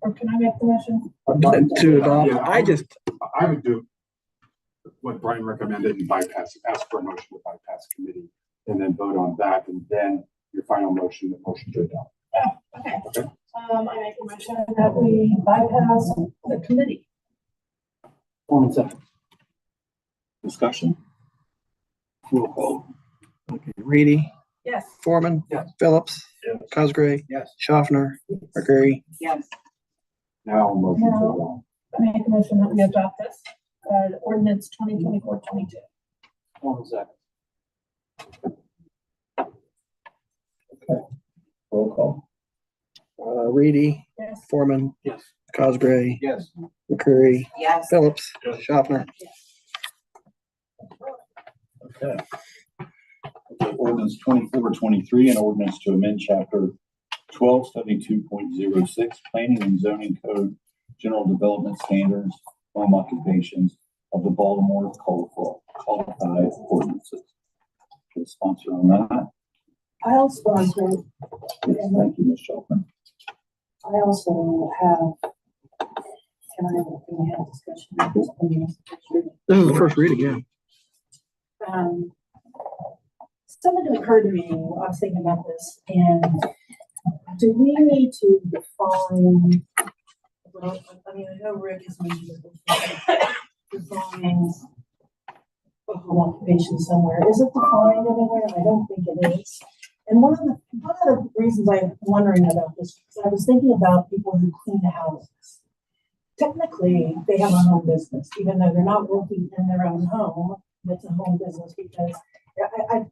or can I make the motion? To adopt, Yeah. I would do what Brian recommended and bypass, ask for a motion to bypass committee and then vote on that and then your final motion, the motion to adopt. Okay. Okay. I make a motion that we bypass the committee. Foreman, second. Discussion. Roll call. okay, Reedy, Yes. Foreman, Yes. Phillips, Yes. Cosgray, Yes. Schaffner, McCurry. Yes. Now a motion to Now- adopt. I make a motion that we adopt this, ordinance 2024-22. Foreman, second. Roll call. Reedy, Yes. Foreman, Yes. Cosgray, Yes. McCurry, Yes. Phillips, Schaffner. Okay. Okay, ordinance 2423, an ordinance to amend chapter 1272.06, planning and zoning code, general development standards, home occupations of the Baltimore codified ordinances. The sponsor on that. I'll sponsor it. Yes, thank you, Ms. Shelton. I also have we had discussion. This is the first reading, yeah. Something occurred to me, I was thinking about this, and do we need to define, well, I mean, I know Rick has mentioned it, define a home occupation somewhere. Is it defined anywhere? I don't think it is. And one of the reasons I'm wondering about this, is I was thinking about people who clean the houses. Technically, they have a home business, even though they're not working in their own home. It's a home business because I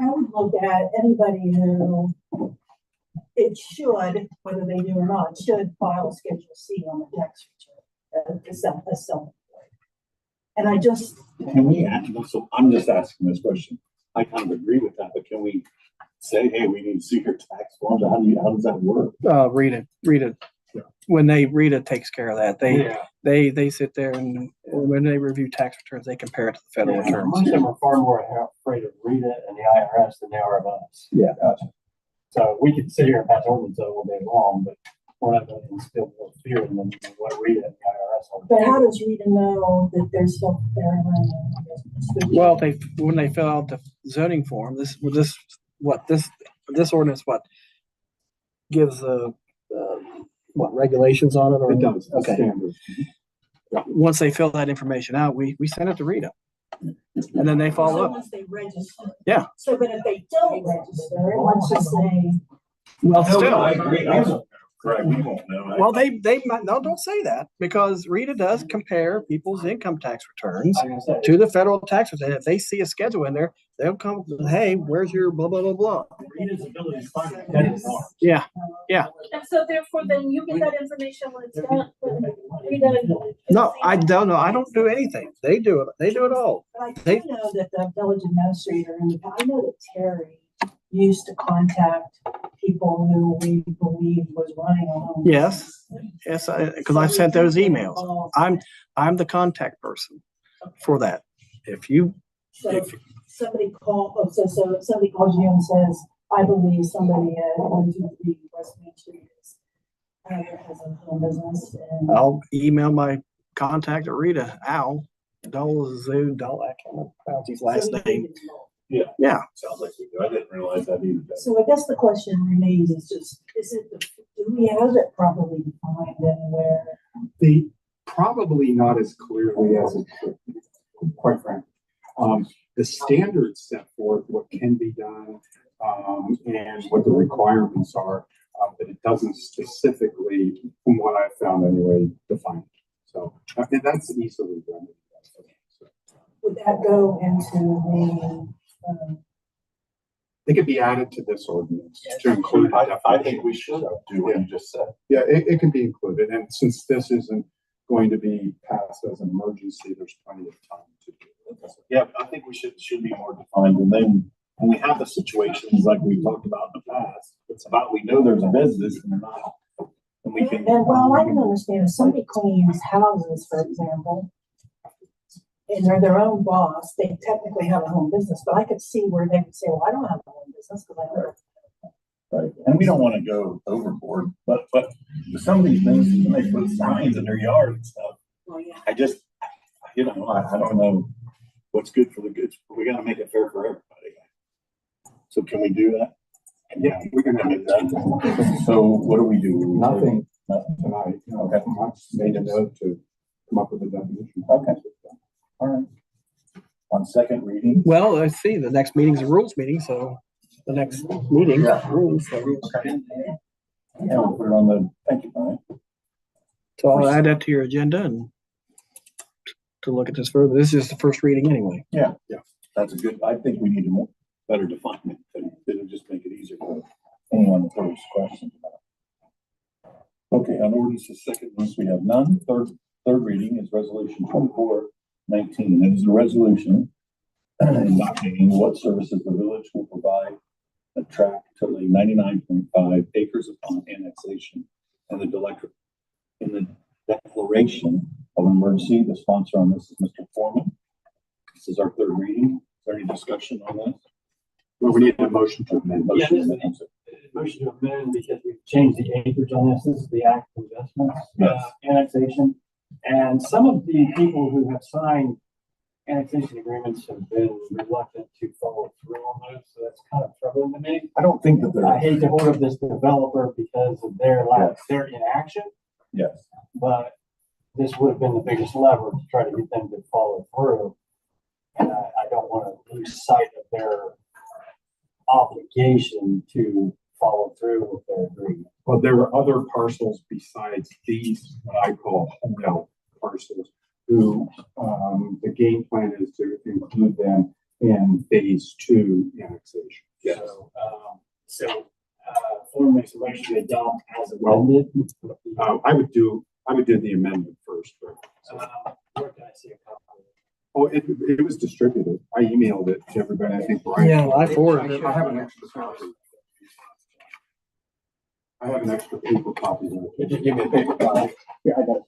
would look at anybody who it should, whether they do or not, should file a Schedule C on the tax return as self-employed. And I just. Can we ask, so I'm just asking this question. I kind of agree with that, but can we say, hey, we need to see your tax forms? How does that work? Read it. Yeah. When they read it, takes care of that. They sit there and when they review tax returns, they compare it to the federal returns. Most of them are far more afraid of Rita and the IRS than they are of us. Yeah. Gotcha. So we could sit here and pass ordinance all day long, but we're not going to instill more fear in them than what Rita and the IRS are. But how does Rita know that they're still there? Well, when they fill out the zoning form, this ordinance gives regulations on it, or It does. Okay. Standard. Once they fill that information out, we send it to Rita, and then they follow So up. once they register. Yeah. So, but if they don't register, let's just say. Well, No, still, I agree. I won't know. Correct. We won't know. well, they might, no, don't say that, because Rita does compare people's income tax returns Like I said, to the federal tax return. If they see a schedule in there, they'll come, hey, where's your blah, blah, blah, blah. Rita's ability to find it, that is ours. Yeah. And so therefore, then you get that information when it's done. No, I don't know. I don't do anything. They do it. They do it all. But I do know that the village administrator, and I know that Terry used to contact people who we believe was running a home. Yes. Yes, because I've sent those emails. I'm the contact person for that. If Somebody somebody calls you and says, I believe somebody at 123 West Main Street has a home business. And I'll email my contact at Rita, Al, I can't pronounce his last name. Yeah. Sounds like we do. I didn't realize that either. so I guess the question remains do we have it properly defined anywhere? Probably not as clearly as it should be, quite frankly. The standards set forth what can be done, and what the requirements are, but it doesn't specifically, from what I've found anyway, define it. So, and that's easily done. Would that go into They could be added to this ordinance to include. I think we should do what you just said. Yeah, it can be included, and since this isn't going to be passed as an emergency, there's plenty of time to do it. Yeah, I think we should be more defined, and then when we have the situations like we talked about in the past, it's about, we know there's a business and they're not. And we can. And well, I can understand if somebody cleans houses, for example, and they're their own boss, they technically have a home business, but I could see where they would say, well, I don't have a home business because I don't. Right, and we don't want to go overboard, but some of these things, when they put signs in their yard and stuff, Well, yeah. I just, I don't know what's good for the goods. We gotta make it fair for everybody. So can we do that? Yeah, we can make that. So what do we do? Nothing Nothing. tonight. Okay. I made a note to come up with a definition. Okay. All right. On second reading. Well, I see the next meeting's a rules meeting, so the next meeting, rules. So Yeah, we'll put it on the, thank you, Brian. So I'll add that to your agenda and to look at this further. This is the first reading anyway. Yeah, that's a good, I think we need to better define it. It'll just make it easier for anyone to pose questions about. Okay, on ordinance second, once we have none, third reading is resolution 2419. It is a resolution adopting what services the village will provide a tract totaling 99.5 acres upon annexation and in the declaration of emergency. The sponsor on this is Mr. Foreman. This is our third reading. Is there any discussion on this? Well, we need a motion to amend. Yeah, this is a motion to amend because we've changed the acreage on this. This is the act of investments, Yes. annexation. And some of the people who have signed annexation agreements have been reluctant to follow through on those, so that's kind of troubling to me. I don't think that I they're, hate to hold up this developer because of their their inaction, yes. but this would have been the biggest lever to try to get them to follow through. And I don't want to lose sight of their obligation to follow through with their agreement. Well, there were other parcels besides these, what I call holdout parcels, who, the game plan is to include them in phase 2 annexation. Yes. Form makes a motion to adopt as amended. I would do the amendment first. But, Where can I see a copy? oh, it was distributed. I emailed it to everybody. I think Brian. Yeah, I forwarded it. I have an extra copy. I have an extra paper copy. Could you give me a paper copy? Yeah, I got it.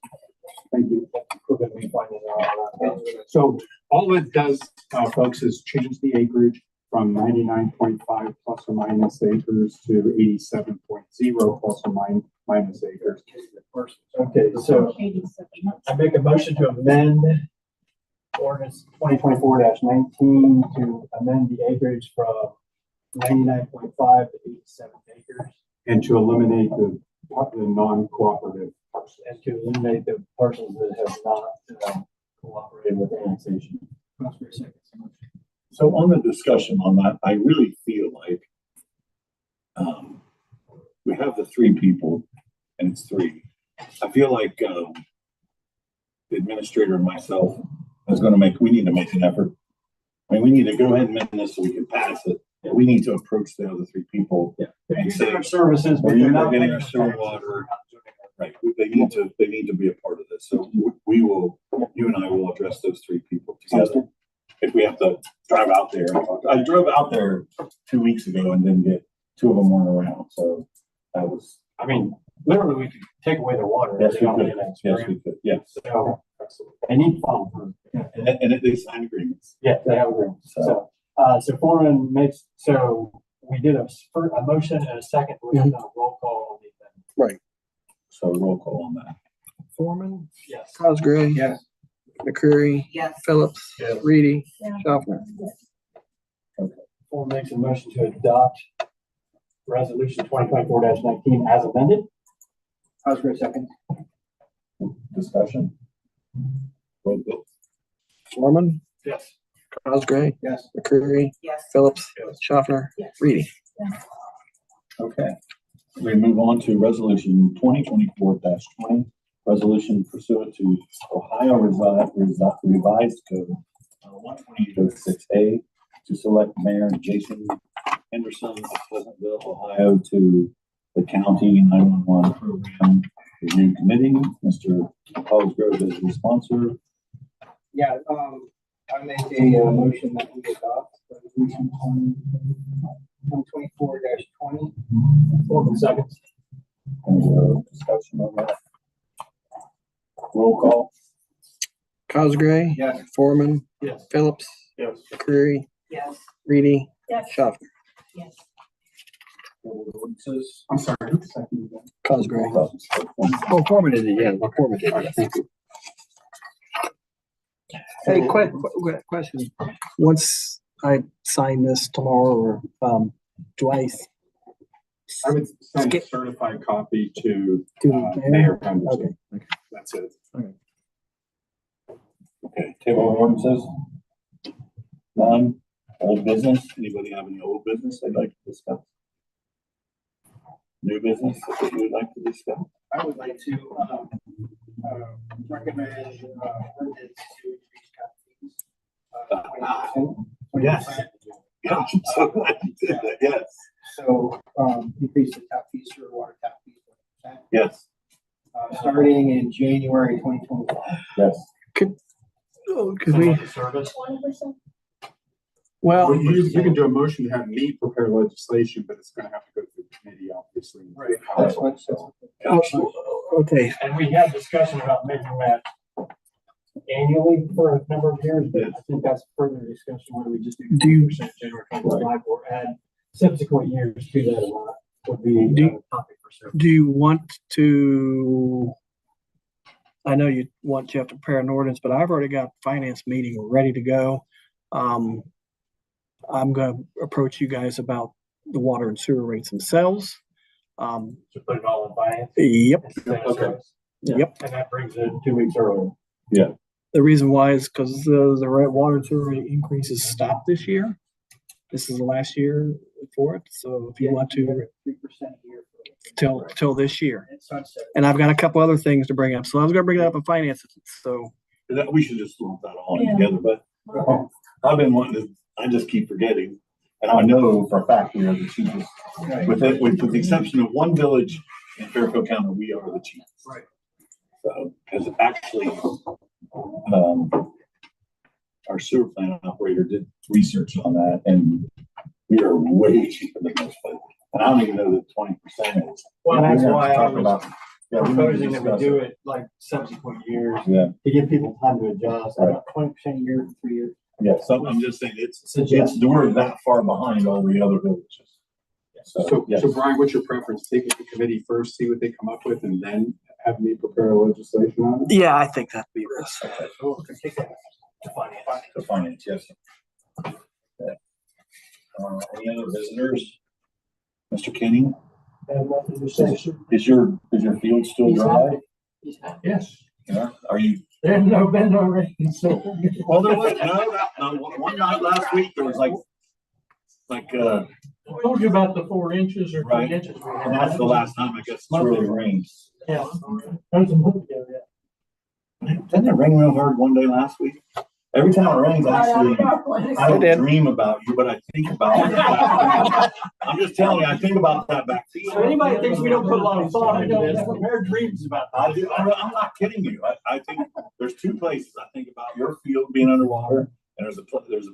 Thank you. Prevent me finding out. So all it does, folks, is change the acreage from 99.5 plus or minus acres to 87.0 plus or minus acres. Okay, so I make a motion to amend ordinance 2024-19 to amend the acreage from 99.5 to 87 acres. And to eliminate the non-cooperative parcels. And to eliminate the parcels that have not cooperated with annexation. So on the discussion on that, I really feel like we have the 3 people and it's 3. I feel like the administrator and myself we need to make an effort. I mean, we need to go ahead and amend this so we can pass it. We need to approach the other 3 people. Yeah. And say, Our services, but we're they're not not getting paying our us sewer taxes. water. Right, they need to be a part of this. So we will, you and I will address those 3 people together. If we have to drive out there and talk. I drove out there 2 weeks ago and didn't get 2 of them weren't around. So that was. I mean, literally, we could take away the water. Yes, They we don't could. get an Yes, experience. we could. Yes. So they need to follow through. And they signed agreements. Yeah, they have agreements. So Foreman makes, so we did a motion and a second. We have a roll call on the amendment. Right. So roll call on that. Foreman, Yes. Cosgray. Yes. McCreary. Yes. Phillips. Yes. Reedy. Yeah. Schaffner. Foreman makes a motion to adopt resolution 2024-19 as amended. Cosgrove second. Discussion. Roll call. Foreman, Yes. Cosgray. Yes. McCreary. Yes. Phillips. Yes. Schaffner. Yes. Reedy. Okay. We move on to resolution 2024-20, resolution pursuant to Ohio revised code 12806A to select Mayor Jason Henderson of Pleasantville, Ohio to the county 911 program review committee. Mr. Cosgrove is the sponsor. Yeah, I make a motion that we adopt resolution 2024-20. Foreman seconds. Any discussion on that? Roll call. Cosgray. Yes. Foreman. Yes. Phillips. Yes. McCreary. Yes. Reedy. Yes. Schaffner. Yes. Ordinances. I'm sorry. who seconded that? Cosgray. Oh, Foreman did it, yeah. Foreman did it, yeah. Thank you. Hey, question. Once I sign this tomorrow, or, do I I would send a Skip. certified copy to do Mayor Henderson. Okay. That's it. Okay, table of ordinances. None. Old business. Anybody have any old business they'd like to discuss? New business that you would like to discuss? I would like to, recommend, ordinance to increase tap fees. 20%. Yes. Yeah, I'm so glad you did that. Yes. So, increase the tap fees for water tap fees. 20%, Yes. starting in January 2025. Yes. Could we, Service. 1%. well, You can do a motion to have me prepare legislation, but it's gonna have to go through committee, obviously. Right. That's what, so. okay, And we had discussion about making that annually for a number of years, but I think that's further discussion, whether we just do Do- 2% January 2025 or add subsequent years to that amount would be Do- a topic for service. do you want to I know you want Jeff to prepare an ordinance, but I've already got finance meeting ready to go. I'm gonna approach you guys about the water and sewer rates themselves. To put it all in finance. Yep, Okay. yep. And that brings it 2 weeks early. The reason why is because the water and sewer rate increases stopped this year. This is the last year for it, so if you want to 3% a year. till this year. It's sunset. And I've got a couple other things to bring up, so I was gonna bring that up in finance, so. We should just lump that all Yeah. together, but I've been wanting to, I just keep forgetting. And I know for a fact we are the cheapest, with the exception of one village in Fairfield County, we are the cheapest. Right. So, because actually, our sewer plant operator did research on that, and we are way cheaper than most places. And I don't even know that 20% is. Well, that's We're why I talking was about- yeah, we need to proposing that we discuss do it. it like subsequent years Yeah, to give people time to adjust. Right. 20% a year for 3 years. yeah, so I'm just saying, we're that far behind all the other villages. So, yes. so Brian, what's your preference? Take it to committee first, see what they come up with, and then have me prepare legislation on it? Yeah, I think that'd be this. To finance, yes. Any other visitors? Mr. Kenny, is your field still dry? Yes. Yeah, are you? There's no been no rain, so. Well, there was, no, one night last week, there was like, I told you about the 4 inches or 3 Right. inches. we had. and that's the last time I guess it's really rained. Yeah. That was a month ago, yeah. Didn't it rain real hard one day last week? Every time it rains, actually, I don't dream about you, but I think about it. I'm just telling you, I think about that back. So anybody thinks we don't put a lot of thought into this, their dreams about I that. do, I'm not kidding you. I think there's 2 places. I think about your field being underwater, and there's a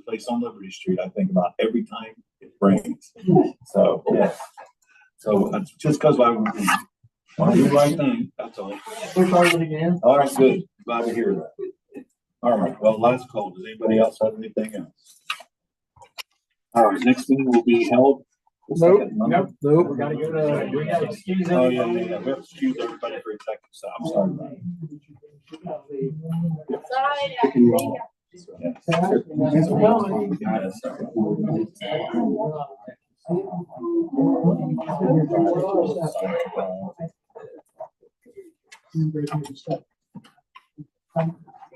place on Liberty Street I think about every time it rains. So, yeah. So it's just because I want to do the right thing, that's all. Push on it again. All right, good. Glad to hear that. All right, well, last call. Does anybody else have anything else? All right, next meeting will be held. the Nope, second Monday. nope. We gotta go to, we gotta excuse Oh, everybody. yeah. We have to excuse everybody for executive session. I'm sorry about it. Yes.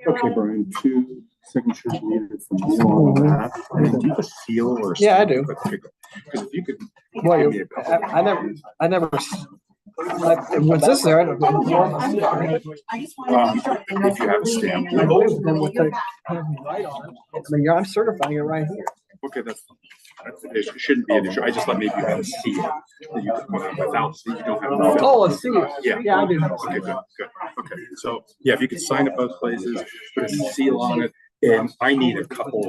Okay, Brian, 2 signatures needed from you on that. And then do you have a seal or? a Yeah, I stamp? do. Okay, good. Because if you could. Well, give me a couple. I never, was this there? I don't know. I just wanted to. If you have a stamp. I believe them with the, right on it. I mean, I'm certifying it right here. Okay, that's, it shouldn't be an issue. I just thought maybe you had a seal that you could, without, you don't have. enough. Oh, a seal. Yeah. Yeah, I do. Okay, good, good. Okay, so, yeah, if you could sign it both places, put a seal on it, and I need a couple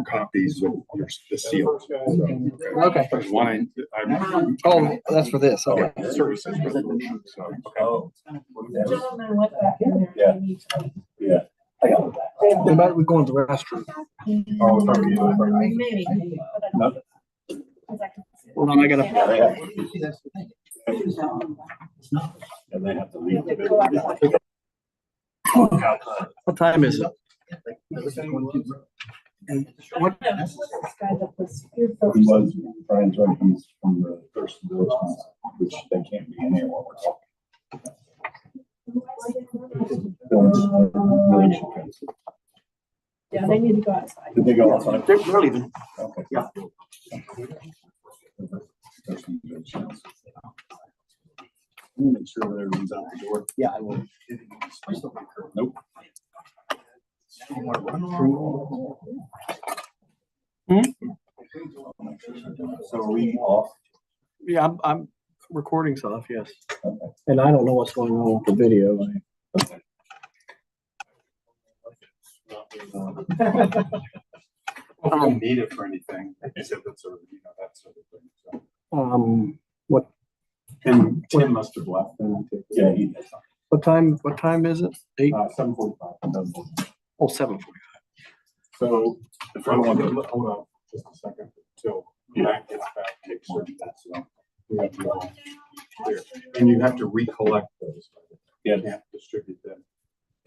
copies of the seal. Okay. One, I'm. Oh, that's for this. Okay. Services resolution, so, okay. Oh. Gentlemen went back in there. Yeah. Yeah. I got it. And about we going to the restroom. Oh, sorry. Maybe. No. Hold on, I gotta. Yeah, they have and they have to leave. the building. What time is it? And what? He was trying to join him from the first village, which they can't be in here while we're talking. Village. Yeah, they need to go outside. Did they go outside? They're leaving. Okay. Yeah. Make sure that everyone's out the door. Yeah, I will. Nope. So are we off? Yeah, I'm recording stuff, yes. Okay. And I don't know what's going on with the video. I don't need it for anything, except that sort of, that sort of thing, so. What, And Tim must have left then. Yeah, he does. what time is it? 8? 7:45. Oh, 7:45. So if I want to, hold on just a second till Matt gets back, take certain bets. So we have to go clear. And you have to recollect those. Yeah. You can't distribute them.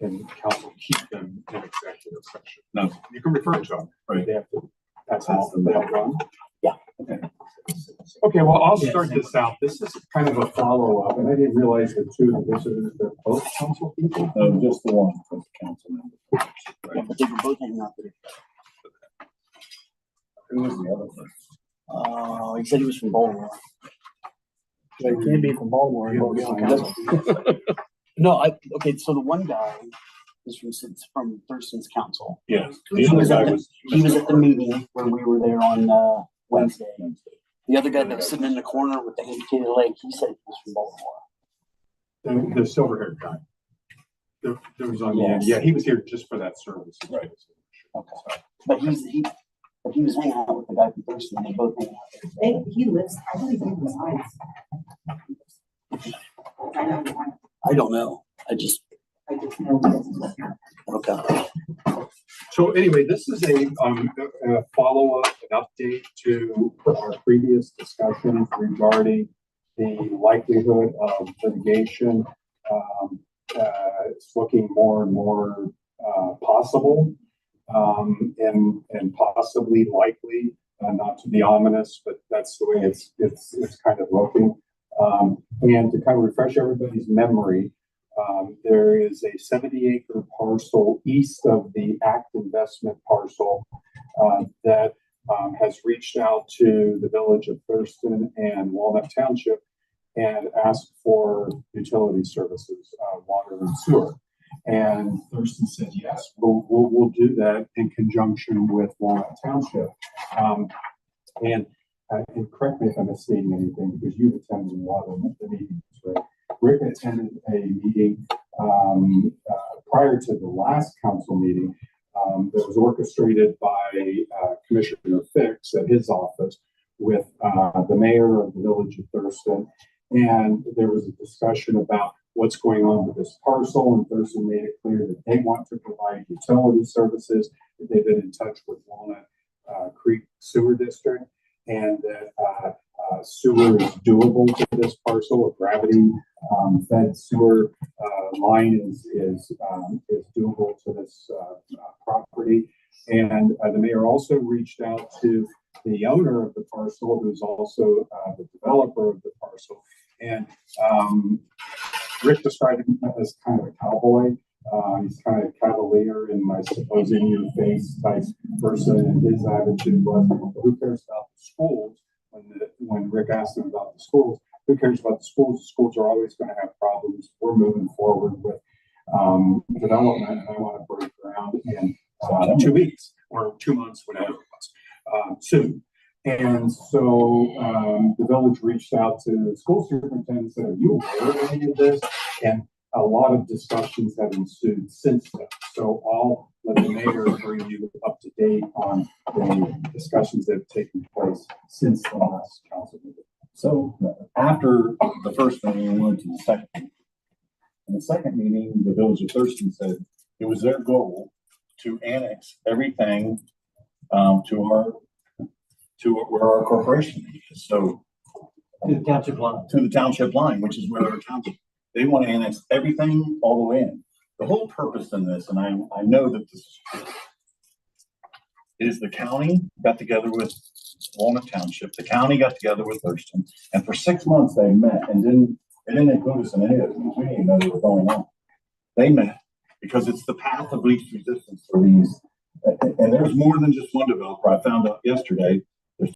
can council keep them in executive session? No. You can refer to them, Right. they have to, that's how they'll run. Yeah. Okay, well, I'll start this out. This is kind of a follow-up, and I didn't realize that two of the visitors, they're both council people. No, just the one was council member. Yeah, but they were both hanging out there. Who was the other one? He said he was from Baltimore. They can't be from Baltimore. and be on council. No, okay, so the one guy is from Thurston's council. Yes. He The other was guy at the, was. he was at the meeting when we were there on, Wednesday. The other guy that was sitting in the corner with the indicated leg, he said he was from Baltimore. The silver-haired guy. There was on the end, Yes. yeah, he was here just for that service. Right. Okay. But he was hanging out with the guy from Thurston, they both hang out there. He lives, I believe he resides. I know, I don't know, I just know. okay. So anyway, this is a follow-up, an update to our previous discussions regarding the likelihood of litigation. It's looking more and more possible, and possibly likely, not to be ominous, but that's the way it's kind of looking. And to kind of refresh everybody's memory, there is a 70-acre parcel east of the ACT investment parcel that has reached out to the village of Thurston and Walnut Township and asked for utility services, water and sewer. And Thurston said, yes, we'll do that in conjunction with Walnut Township. And correct me if I'm misstating anything, because you've attended a lot of the meetings, right? Rick attended a meeting prior to the last council meeting that was orchestrated by Commissioner Fix at his office with the mayor of the village of Thurston. And there was a discussion about what's going on with this parcel, and Thurston made it clear that they want to provide utility services, that they've been in touch with Walnut Creek Sewer District, and that sewer is doable to this parcel. A gravity fed sewer line is doable to this property. And the mayor also reached out to the owner of the parcel, who's also the developer of the parcel. And Rick described him as kind of a cowboy. He's kind of cavalier and I suppose in your face type person. And his attitude was, well, who cares about the schools? When Rick asked him about the schools, who cares about the schools? The schools are always going to have problems. We're moving forward with development, and I want to break ground in 2 weeks or 2 months, whatever it was, soon. And so the village reached out to the school superintendent and said, are you aware of any of this? And a lot of discussions have ensued since then. So I'll let the mayor bring you up to date on the discussions that have taken place since the last council meeting. So after the first meeting, we went to the second meeting. In the second meeting, the village of Thurston said it was their goal to annex everything to where our corporation is. So To the township line. to the township line, which is where our township. They want to annex everything all the way in. The whole purpose in this, and I know that this is the county got together with Walnut Township, the county got together with Thurston, and for 6 months they met and didn't include us in any of it because we didn't even know they were going on. They met because it's the path of least resistance for these. And there's more than just one developer. I found out yesterday